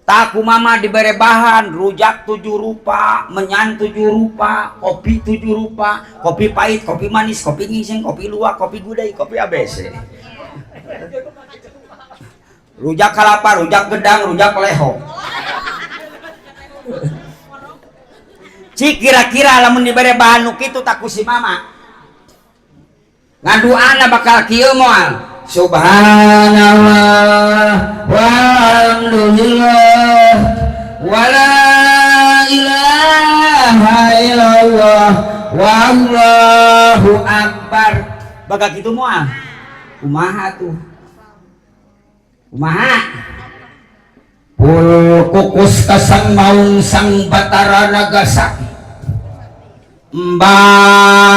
A: Taku mama diberi bahan rujak 7 rupa, menyan 7 rupa, kopi 7 rupa, kopi pahit, kopi manis, kopi ngising, kopi luwak, kopi gudai, kopi ABC. Rujak kalapa, rujak gedang, rujak lehong. Cik kira-kira lamun diberi bahan nu kitu taku si mama. Ngaduana bakal kieu moal. Subhanallah walhamdulillah wala ilaha illallah wallahu akbar. Baga kitu moal. Kumaha tuh? Kumaha? Pul kukus kasang maung sang Batara Nagasaki. Mbah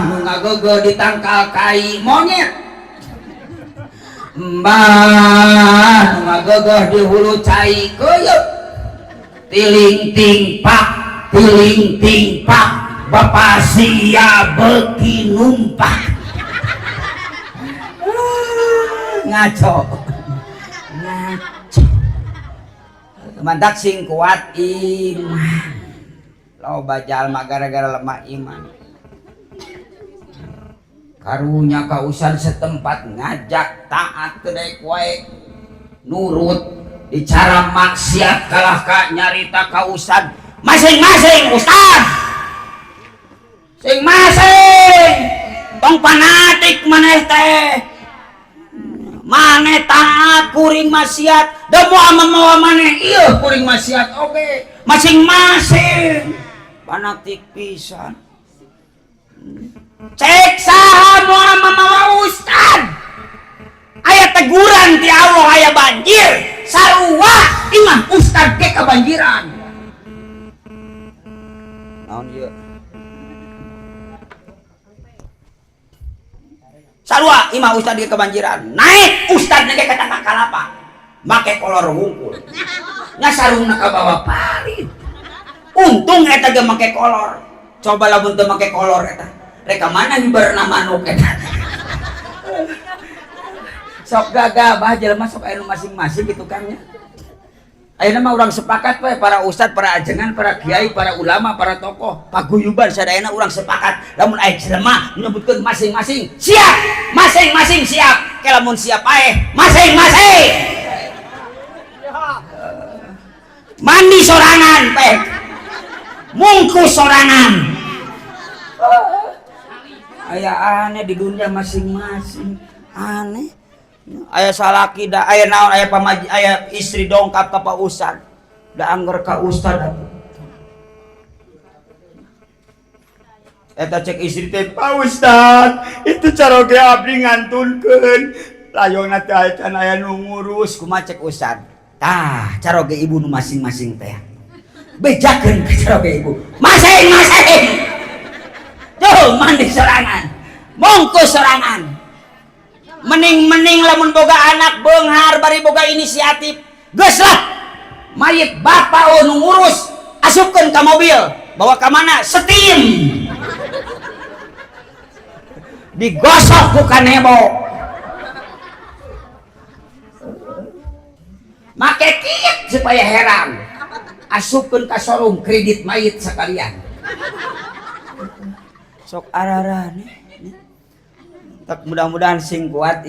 A: nu ngageugeul di tangkal kai monyet. Mbah nu ngageugeul di hulu cai keuyeup. Tiling ting pak, tiling ting pak, Bapak sia beuki numpak. Ngaco. Ngaco. Mantak sing kuat iman. Loba jalma gara-gara lemah iman. Karunya kausan setempat ngajak taat kedek wae nurut di cara maksiat kalah ka nyarita kausan masing-masing ustad. Masing-masing tong fanatik maneh teh. Maneh taat kuring maksiat da moal maneh ieu kuring maksiat oge. Masing-masing fanatik pisan. Cek saha moal mamawa ustad. Aya teguran ti Allah aya banjir. Sarua imah ustad ke kebanjiran. Naon ieu? Sarua imah ustad ke kebanjiran. Naik ustad nege ka tangka kalapa. Make kolor hungkul. Nya sarungna ka bawa parit. Untung eta ge make kolor. Coba lamun teu make kolor eta. Reka mana hiberna manuk eta. Sok gagabah jelema sok aya nu masing-masing gitu kan nya. Ayeuna mah urang sepakat we para ustad, para ajengan, para kiai, para ulama, para tokoh, paguyuban sadayana urang sepakat lamun aya jelema nyebutkeun masing-masing siap, masing-masing siap. Ke lamun siap ae masing-masing. Mandi sorangan peh. Mungkus sorangan. Aya aneh di dunia masing-masing. Aneh. Aya salaki da aya naon aya pamaji aya istri dongkap ka Pak Ustad. Da angger ka Ustad atuh. Eta cek istri teh, "Pak Ustad, itu cara ge abdi ngantunkeun. Layongna teh aya nu ngurus." Kumaha cek Ustad? Tah, cara ge ibu nu masing-masing teh. Bejakeun ka cara ge ibu. Masing-masing. Tuh mandi sorangan. Mongkus sorangan. Mening-mening lamun boga anak beunghar bari boga inisiatif. Geus lah. Mayit bapa nu ngurus, asupkeun ka mobil. Bawa ka mana? Setim. Digosok ku kanebo. Make kit supaya heran. Asupkeun ka showroom kredit mayit sakalian. Sok ararane. Tak mudah-mudahan sing kuat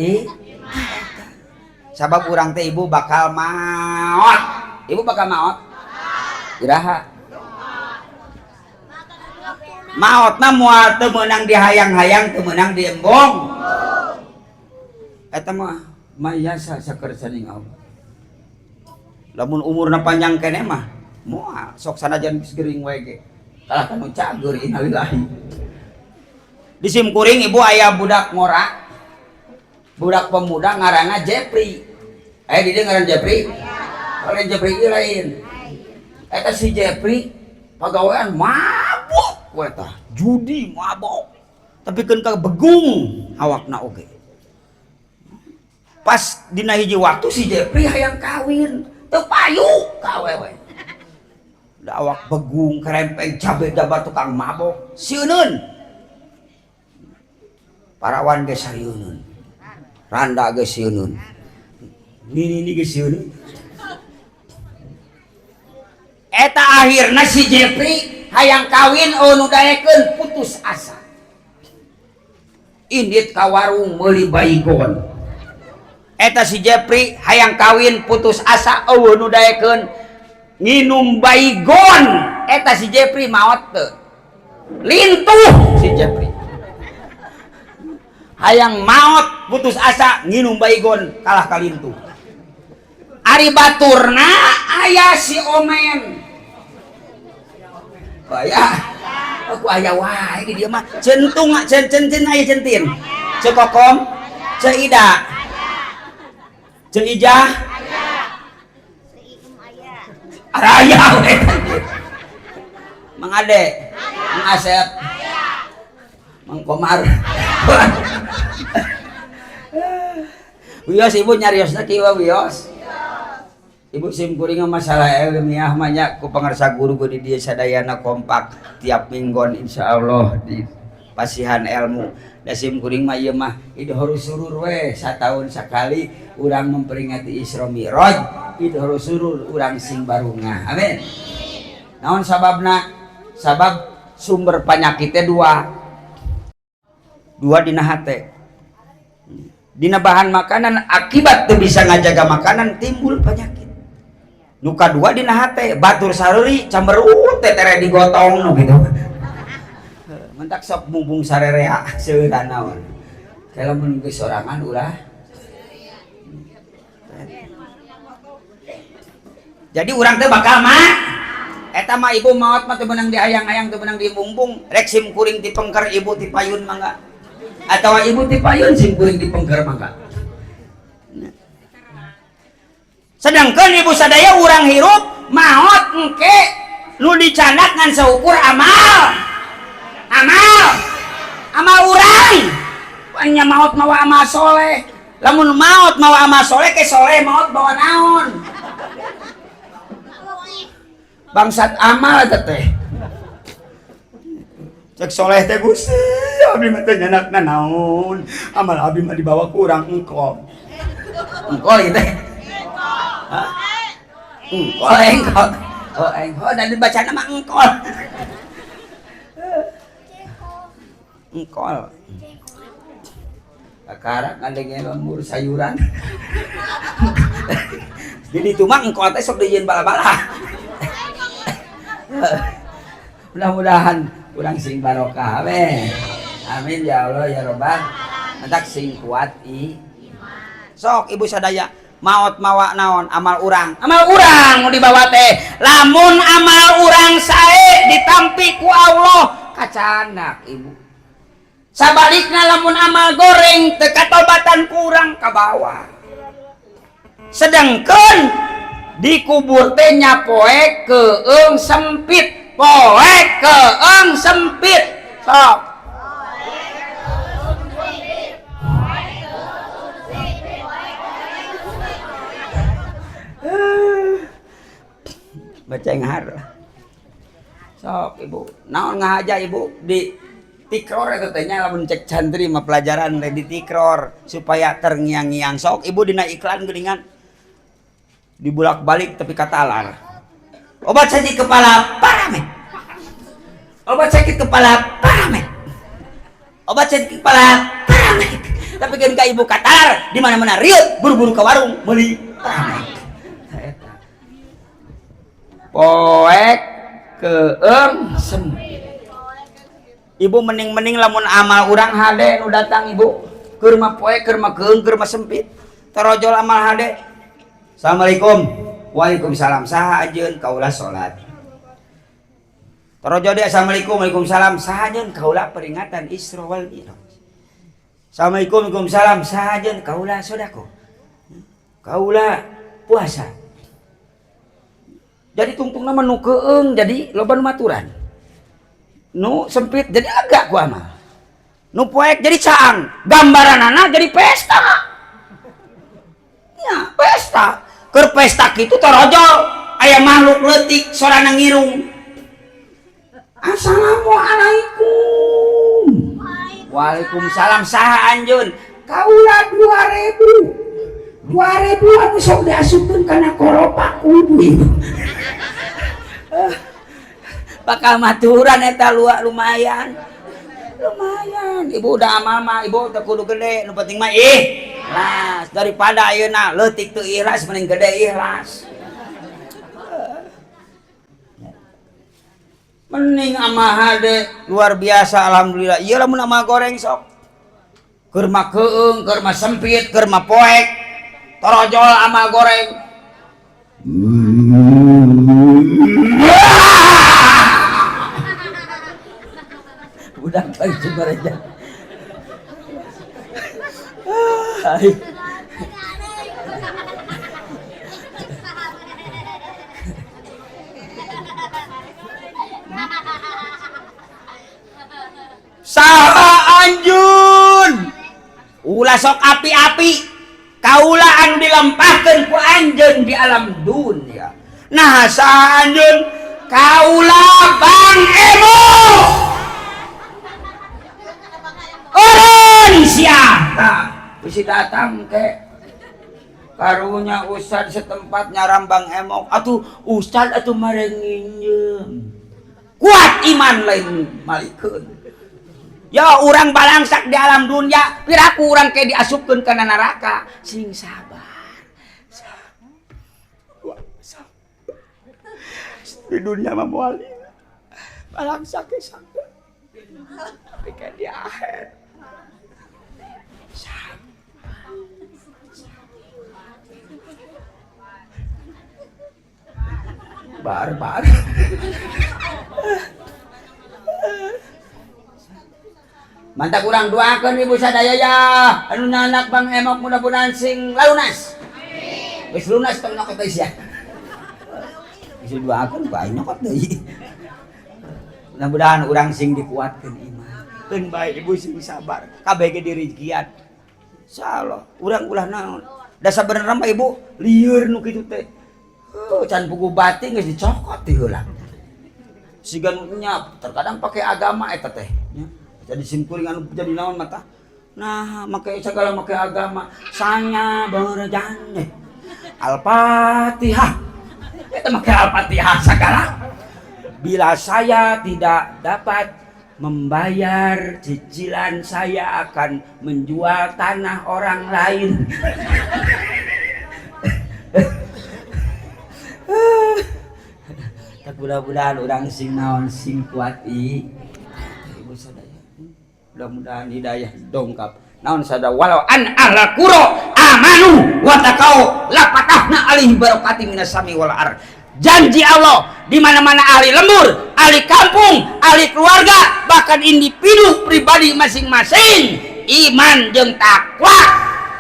A: sabab urang teh ibu bakal maot. Ibu bakal maot. Iraha. Maotna moal teu meunang dihayang-hayang, teu meunang diembong. Eta mah mayasa sakersa ning Allah. Lamun umurna panjang kene mah moal sok sanajan geus geuring wae ge. Kalah kanu cager innalillahi. Di Simkuring ibu ayah budak ngora, budak pemuda ngaranna Jepri. Aya di dieu ngaran Jepri? Lain Jepri lain. Eta si Jepri pagawean mabok we tah, judi mabok. Tapi keun ka begung awakna oge. pas dina hiji waktu si Jepri hayang kawin teu payu ka awewe da awak begung kerempeng cabe dabar tukang mabok sieuneun parawan ge sarieuneun randa ge sieuneun nini ge sieuneun eta akhirna si Jepri hayang kawin nu daekeun putus asa indit ka warung meuli baygon eta si Jepri hayang kawin putus asa nu daekeun nginum baygon eta si Jepri maot teu lintuh si Jepri hayang maot putus asa nginum baygon kalah kalintuh ari baturna aya si Omen aya aku aya wae di dieu mah centung cen aya centin cekokom ceida ceijah araya we Mang Ade Mang Asep Mang Komar wios ibu nyariosna kieu wios ibu simkuring masalah ilmiah banyak ku pangarsa guru di dieu sadayana kompak tiap minggon insyaallah di pasihan ilmu da simkuring mah ieu mah idhor surur we sataun sakali urang memperingati Isra Mi'raj idhor surur urang sing barungah amin naon sababna sabab sumber penyakitnya dua dina hate dina bahan makanan akibat teu bisa ngajaga makanan timbul penyakit nu kadua dina hate batur sareurik camberut teh tere digotong nu gitu mentak sok mumpung sarerea seueurna naon kalau mun geus sorangan ulah jadi urang teh bakal mah eta mah ibu maot mah teu meunang diayang-ayang teu meunang dibumbung rek sim kuring ti pengker ibu ti payun mangga atawa ibu ti payun sim kuring di pengker mangga sedangkan ibu sadaya urang hirup maot engke nu dicandak ngan seukur amal urang nya maot mawa amal soleh lamun maot mawa amal soleh ke soleh maot bawa naon bangsat amal eta teh cek soleh teh Gusti abdi mah teh nyanakna naon amal abdi mah dibawa ku urang engkol gitu teh engkol dan dibaca nama engkol sekarang adanya lembur sayuran jadi itu mah engkol teh sok dijieun bala-bala mudah-mudahan kurang sing barokah amin ya Allah ya Rabbal mentak sing kuat sok ibu sadaya maot mawa naon amal urang mau dibawa teh lamun amal urang sae ditampi ku Allah kacanak ibu sabalikna lamun amal goreng teu katobatan ku urang ka bawah sedangkan dikubur teh nya poe keung sempit sok baca ngahar sok ibu naon ngahaja ibu di tikror eta teh nya lamun cek santri mah pelajaran di tikror supaya terngiang-ngiang sok ibu dina iklan geuningan dibulak-balik tapi katalar obat sakit kepala paramet obat sakit kepala paramet tapi kan ka ibu katalar di mana-mana rieuh buru-buru ke warung meuli paramet poek keung sempit ibu mending lamun amal urang hade nu datang ibu keur mah poek keur mah keung keur mah sempit tarojol amal hade assalamualaikum waalaikumsalam saha ajeun kaulah salat tarojol dia assalamualaikum waalaikumsalam saha ajeun kaulah peringatan Isra wal Mi'raj assalamualaikum waalaikumsalam saha ajeun kaulah sodako kaulah puasa jadi tungtung nama nu keung jadi loba nu maturan nu sempit jadi agak ku amal nu poek jadi caang gambaranana jadi pesta nya pesta keur pesta kitu torojol aya makhluk leutik sorana ngirung. Assalamualaikum. Waalaikumsalam. Saha anjeun? Kaula 2000 anu sok diasupkeun kana koropa kudu. Bakal maturan eta lumayan. Ibu udah mama, ibu teu kudu gede, nu penting mah ikhlas. Daripada ayeuna leutik teu ikhlas mending gede ikhlas. Mending ama hade luar biasa alhamdulillah. Ieu lamun ama goreng sok. Keur mah keung, keur mah sempit, keur mah poek. Torojol ama goreng. Budak lagi sebenarnya. Saha anjun ulah sok api-api kaula anu dilempahkeun ku anjeun di alam dunia. Nah saha anjeun kaula Bang Emo orang siapa bisa datang ke karunya ustad setempat nyaram Bang Emo atuh ustad atuh marenginjem kuat iman lain malikeun. Ya urang balangsak di alam dunia piraku urang kayak diasupkeun kana neraka sing sabar. Di dunia mah moal balangsak ge sabar. Tapi kayak di akhir barbar. Mantap urang doakeun ibu sadaya ya anu anak Bang Emok mudah-mudahan sing lalunas. Geus lunas tong nyokot geus ya. Geus doakeun bae nyokot deui. Mudah-mudahan urang sing dikuatkeun iman. Keun bae ibu sing sabar, kabeh ge dirijian. Insyaallah urang ulah naon. Da sabenerna mah ibu lieur nu kitu teh. Can pugu bating geus dicokot ti heula. Sigan nya terkadang pakai agama eta teh nya. Jadi simkuring anu jadi naon mata. Nah, make segala make agama sanya berjanji. Al-Fatihah. Kita make Al-Fatihah segala. Bila saya tidak dapat membayar cicilan saya akan menjual tanah orang lain. Tak mudah-mudahan orang sing naon sing kuat ibu sadaya. Mudah-mudahan hidayah dongkap. Naon sada walau an ahla qura amanu wa taqau la fatahna alaihi barakati minas sami wal ar. Janji Allah di mana-mana ahli lembur, ahli kampung, ahli keluarga, bahkan individu pribadi masing-masing iman jeung takwa.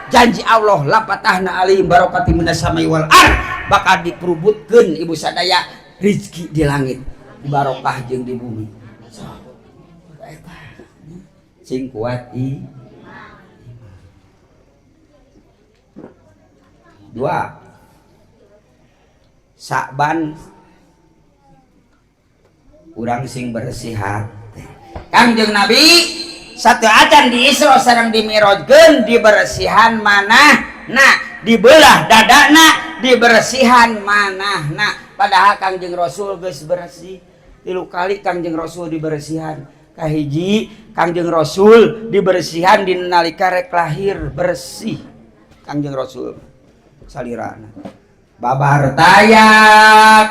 A: Janji Allah la fatahna alaihi barakati minas sami wal ar bakal diperubutkeun ibu sadaya rezeki di langit, barokah jeung di bumi. Sing kuat dua Sakban urang sing bersih hati. Kangjeng Nabi satu acan di Isra sareng di Mi'rajkeun dibersihan manahna, dibelah dadana dibersihan manahna. Padahal Kangjeng Rasul geus bersih 3 kali. Kangjeng Rasul dibersihan. Kahiji Kangjeng Rasul dibersihan di nalika rek lahir bersih. Kangjeng Rasul salirana babar taya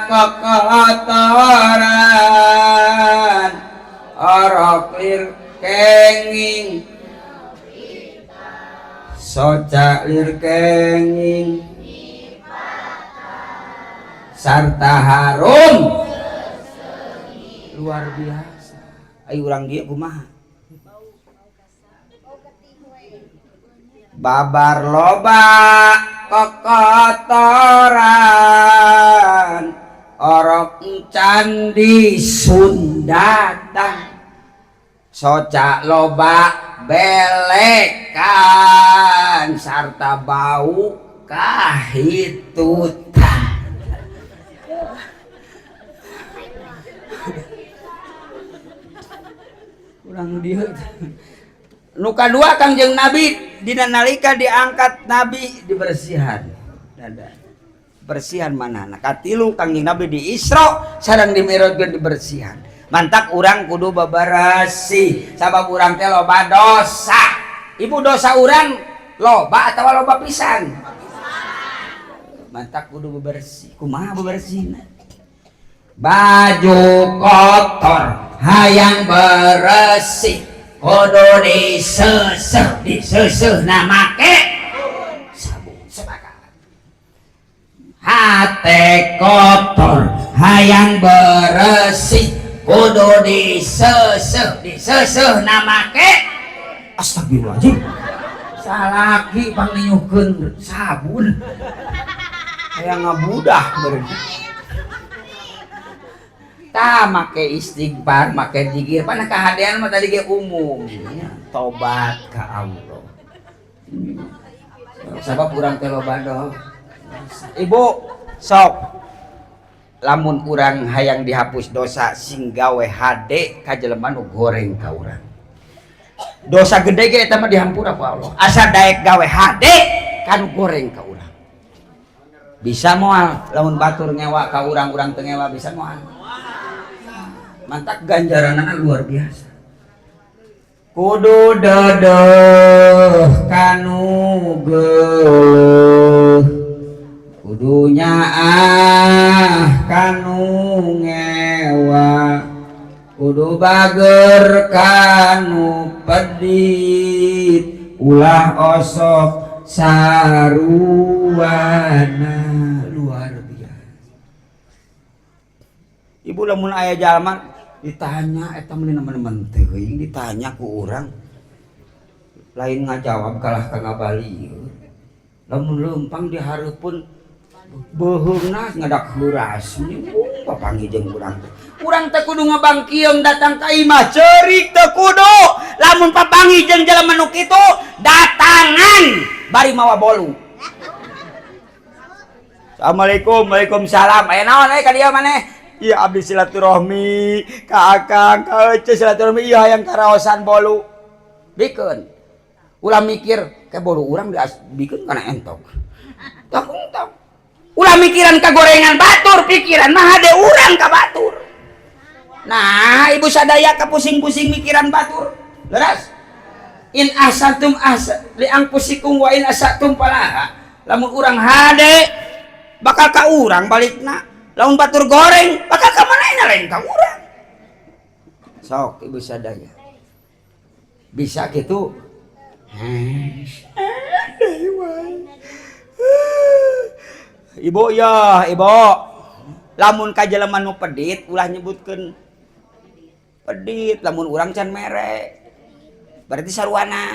A: kokotoran orok lir kenging soca lir kenging sarta harum luar biasa. Ayo urang dia kumaha babar loba kokotoran orok candi Sundatan soca loba belekan sarta bau kahitutan. Urang dieu nu kadua Kangjeng Nabi dina nalika diangkat Nabi dibersihan dada bersihan manana katilu Kangjeng Nabi di Isra sareng di Mi'raj dibersihan mantak urang kudu bebersih sabab urang teh loba dosa. Ibu dosa urang loba atawa loba pisan? Mantak kudu bebersih. Kumaha bebersihna? Baju kotor hayang bersih kudu diseuseuna make sabun sebakan. Hate kotor hayang bersih kudu diseuseuna make astagfirullahaladzim salaki panglinyuhkeun sabun hayang ngabudah beureun. Ta make istighfar make zikir pana kahadean mah tadi ge umum ya, tobat ka Allah. Sabab urang teh loba dosa. Ibu sok lamun urang hayang dihapus dosa sing gawe hade ka jelema nu goreng ka urang. Dosa gede ge eta mah dihampura ku Allah. Asa daek gawe hade kan goreng ka urang. Bisa moal lamun batur ngewa ka urang-urang teu ngewa bisa moal. Mantak ganjaranana luar biasa. Kudu dedeh kanu geuleuh kudu nyaah kanu ngewa kudu bager kanu pedit ulah osok saruana luar biasa. Ibu lamun aya jalma ditanya eta meuli nemen-nemen teuing ditanya ku urang lain ngajawab kalah ka ngabalieun lamun leumpang dihareupeun beuheungna ngadak heuras papanggih jeung urang teh urang teh kudu ngabangkieum datang ka imah ceurik teu kudu lamun papanggih jeung jelema nu kitu datangan bari mawa bolu. Assalamualaikum. Waalaikumsalam. Aya naon ka dieu maneh? Iya abdi silaturahmi ka akang ka ece silaturahmi iya hayang karaosan bolu bikeun ulah mikir ke bolu urang bikeun kana entok tak ulah mikiran ka gorengan batur pikiran mah hade urang ka batur. Nah ibu sadaya ka pusing-pusing mikiran batur leres in asatum li angpusikum wa in asatum falaha lamun urang hade bakal ka urang balikna lamun batur goreng bakal ka manehna lain ka urang. Sok ibu sadaya bisa gitu ibu ya ibu lamun ka jelema nu pedit ulah nyebutkeun pedit lamun urang can mere berarti sarwana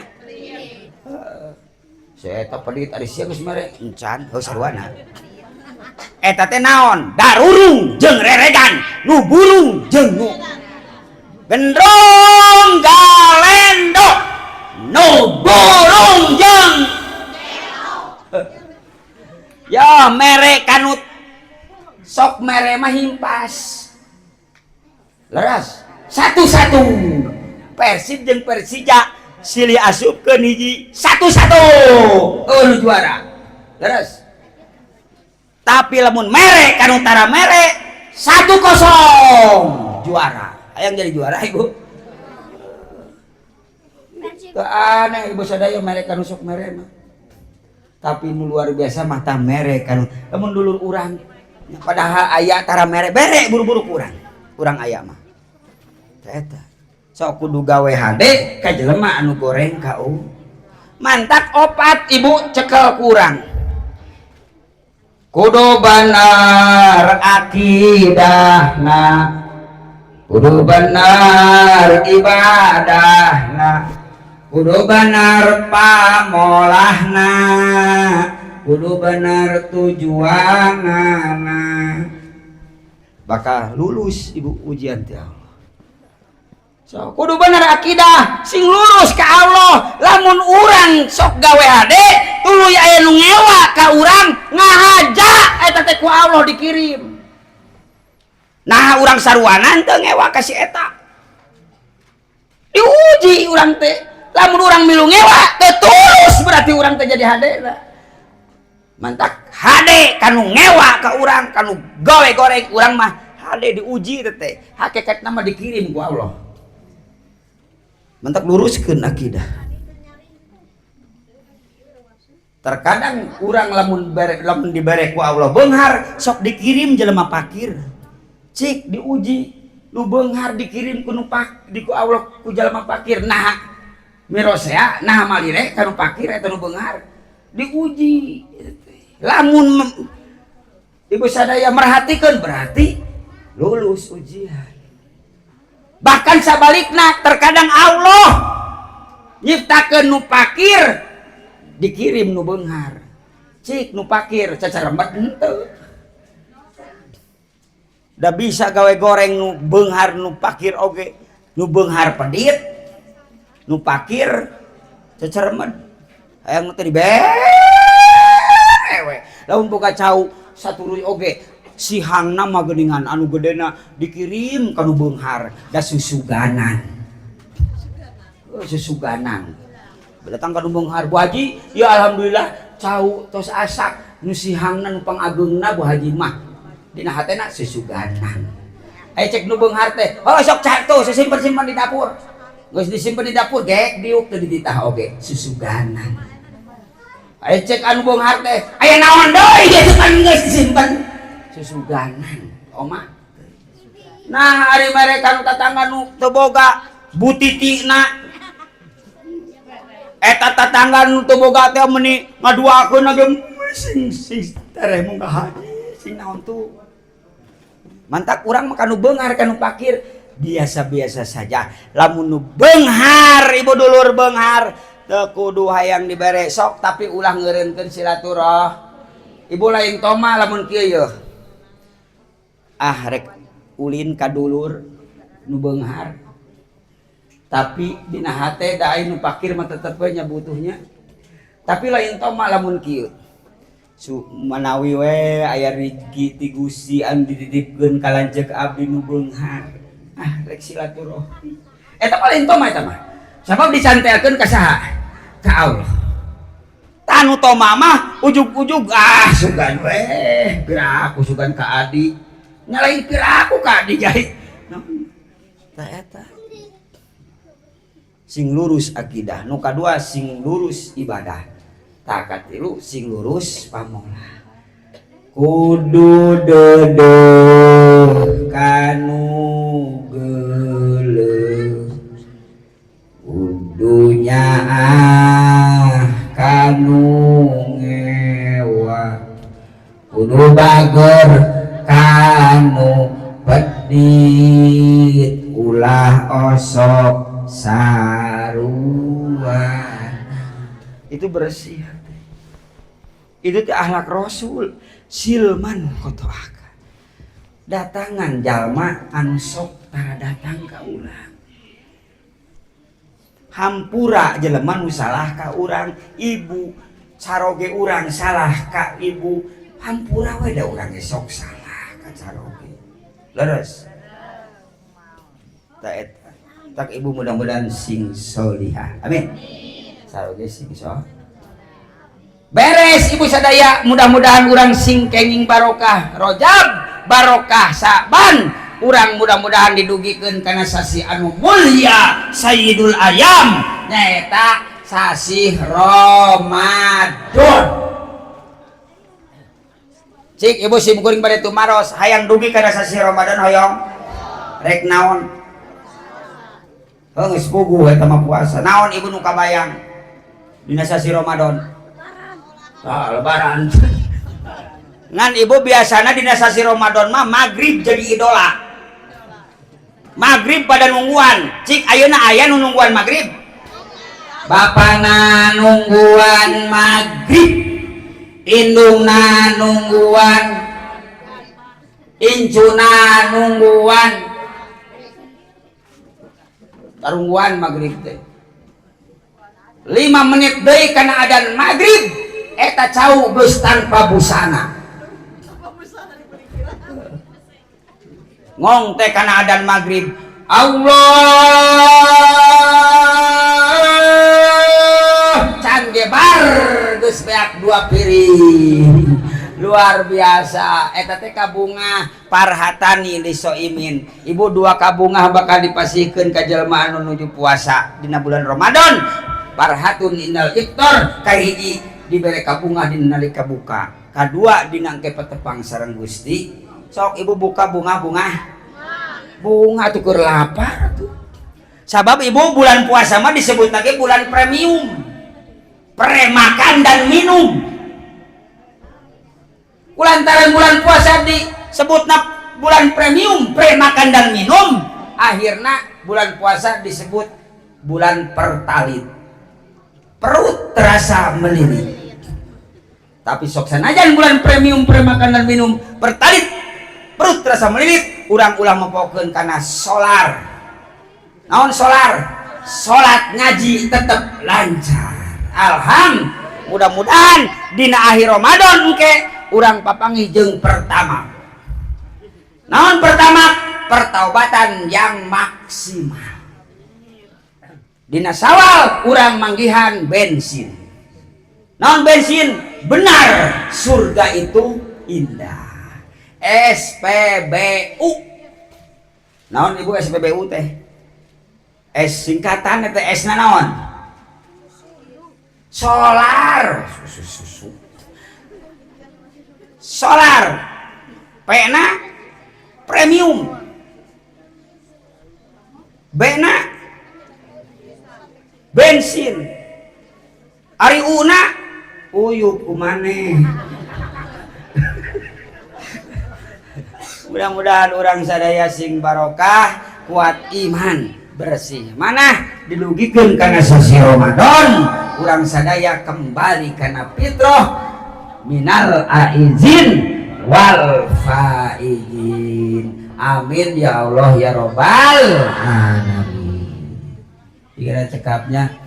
A: saya eta pedit ari sia geus mere encan heuh sarwana eta teh naon darurung jeung reregan nu burung jeung nu gendrong galendo nu burung jeung ya mere kanut sok mere mah himpas leras satu-satu Persib jeung Persija silih asupkeun hiji satu-satu nu juara leres. Tapi lamun mere kanu tara mere 1-0 juara. Hayang jadi juara ibu. Teu aneh ibu sadaya mere kanu sok mere mah. Tapi nu luar biasa mah tah mere kanu lamun dulur urang padahal aya tara mere bere buru-buru urang. Urang aya mah. Eta. Sok kudu gawe hade ka jelema anu goreng ka mantak opat ibu cekel kurang. Kudu benar akidahna kudu benar ibadahna kudu benar pamolahna kudu benar tujuanana bakal lulus ibu ujian teh Allah. so kudu bener akidah sing lurus ka Allah. Lamun urang sok gawe hade tuluy aya nu ngewa ka urang ngahaja eta teh ku Allah dikirim. Nah urang saruanan teu ngewa ka si eta diuji urang teh. Lamun urang milu ngewa teu tulus berarti urang teh jadi hadena. Mantak hade kanu ngewa ka urang kanu gawe goreng urang mah hade diuji teh hakikatna mah dikirim ku Allah. Mantak luruskeun akidah. Terkadang urang lamun dibere ku Allah beunghar sok dikirim jelema pakir. Cik diuji nu beunghar dikirim ku nu ku Allah ku jelema pakir. Nah mirosea nah malire kanu pakir eta nu beunghar diuji. Lamun ibu sadaya merhatikeun berarti lulus ujian. Bahkan sabalikna terkadang Allah nyiptakeun nu pakir dikirim nu beunghar. Cik nu pakir cacaremet henteu. Da bisa gawe goreng nu beunghar nu pakir oge. Nu beunghar pedit, nu pakir cacaremet. Hayang teh dibewe. Lamun boga cau saturuy oge sihangna mah geuningan anu gedena dikirim ka nu beunghar da susuganan. Susuganan. Datang ka nu beunghar Bu Haji, ya alhamdulillah cau tos asak nu sihangna nu pangageungna Bu Haji mah dina hatena susuganan. Aya cek nu beunghar teh, oh sok catu simpen-simpen di dapur. Geus disimpen di dapur gek diuk teu dititah oge susuganan. Aya cek anu beunghar teh, aya naon deui ieu teh geus disimpen susuganan oma. Nah ari mereka nu tatangga nu teu boga butitina eta tatangga nu teu boga teh meuni ngaduakeun ge sing tareh mun ka haji sing naon tuh. Mantak urang mah kanu beunghar kanu pakir biasa-biasa saja. Lamun nu beunghar ibu dulur beunghar teu kudu hayang dibere sok tapi ulah ngeureunkeun silaturah. Ibu lain toma lamun kieu yeuh. Rek ulin ka dulur nu beunghar tapi dina hate da aya nu pakir mah tetep we nya butuhnya tapi lain toma lamun kieu manawi we aya rezeki ti Gusti anu dititipkeun ka lanceuk abdi nu beunghar rek silaturahmi eta paling toma eta mah sabab dicantelkeun ka saha ka Allah. Tanu toma mah ujug-ujug sugan we pira aku sugan ka adi nyalain piraku ka dijahit tah eta sing lurus akidah nu kadua sing lurus ibadah tah katilu sing lurus pamola kudu dedeuh kanu geuleuh kudu nyaah kanu ngewa kudu bager kanu pedit ulah osok saruan. Itu bersih hati. Itu teh akhlak Rasul silman kotoaka. Datangan jalma anu sok tara datang ka urang. Hampura jelema nu salah ka urang, ibu saroge urang salah ka ibu, hampura we da urang sok salah. Caroge leres tak ibu mudah-mudahan sing solihah amin saroge sing so beres ibu sadaya mudah-mudahan urang sing kenging barokah Rajab barokah Saban urang mudah-mudahan didugikeun kana sasi anu mulia sayyidul ayam nyaeta sasi Ramadan. Cik ibu sim kuring pada tumaros hayang dugi kana sasi Ramadan hoyong rek naon geus puguh eta mah puasa naon ibu nu kabayang dina sasi Ramadan lebaran ngan ibu biasana dina sasi Ramadan mah magrib jadi idola magrib pada nungguan cik ayeuna aya nu nungguan magrib bapana nungguan magrib indungna nungguan incuna nungguan tarungguan maghrib teh 5 menit deui kana adzan maghrib eta cau geus tanpa busana ngong teh kana adzan maghrib Allah can gebar geus beak 2 piring luar biasa eta teh kabunga parhatani li soimin ibu 2 kabunga bakal dipasihkeun ka jelema anu nuju puasa dina bulan Ramadan parhatun innal iftar kahiji dibere kabunga dina nalika buka kadua dina engke petepang sareng Gusti sok ibu buka bunga tuh keur lapar tuh sabab ibu bulan puasa mah disebut lagi bulan premium pre-makan dan minum kulantaran bulan puasa disebut bulan premium pre-makan dan minum akhirnya bulan puasa disebut bulan pertalit perut terasa melilit tapi sok sanajan bulan premium pre-makan dan minum pertalit perut terasa melilit ulang-ulang mempokeun kana solar naon solar salat ngaji tetap lancar mudah-mudahan dina akhir Ramadan engke urang papanggih jeung pertama naon pertama pertaubatan yang maksimal dina Syawal urang manggihan bensin naon bensin benar surga itu indah SPBU naon ibu SPBU teh S singkatan teh S na naon solar solar P-na premium B-na bensin ari U-na uyup kumane mudah-mudahan orang sadaya sing barokah kuat iman bersih mana dilugikeun kana sasi Ramadan urang sadaya kembali kana fitrah minal aizin wal faizin amin ya Allah ya robbal alamin dikira cekapnya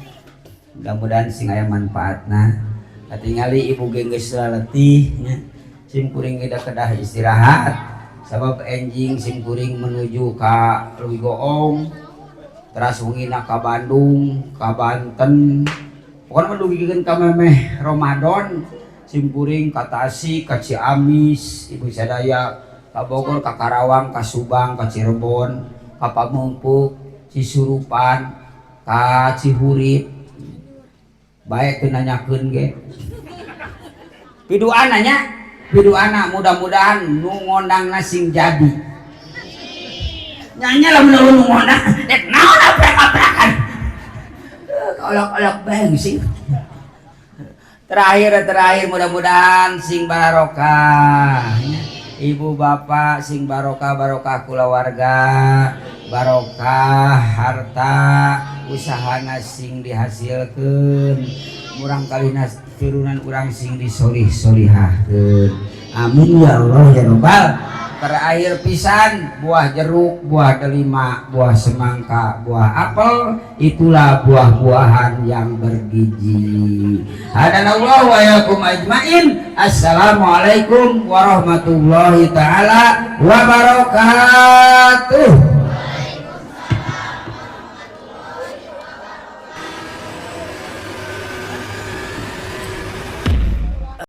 A: mudah-mudahan sing aya manfaatna katingali ibu geus letih nya sim kuring kedah istirahat sabab enjing sim kuring menuju ka Leuwi Goong teras wungina ka Bandung ka Banten pokoknya mendugikeun ka memeh Ramadan sim kuring ka Tasik ka Ciamis ibu sadaya ka Bogor ka Karawang ka Subang ka Cirebon ka Pamengpeuk Cisurupan ka Cihurip baik teu nanyakeun ge piduan nanya piduana mudah-mudahan nu ngondangna sing jadi nyanyi lah menurut nu ngondang naon aprak-aprakan olok-olok bengsing terakhir mudah-mudahan sing barokah ibu bapak sing barokah kulawarga barokah harta usahana sing dihasilkeun murang kalina turunan urang sing disolih-solihahkeun amin ya Allah ya Rabbal terakhir pisan buah jeruk buah delima buah semangka buah apel itulah buah-buahan yang bergizi hadanallah wa yakum ajmain assalamualaikum warahmatullahi taala wabarakatuh.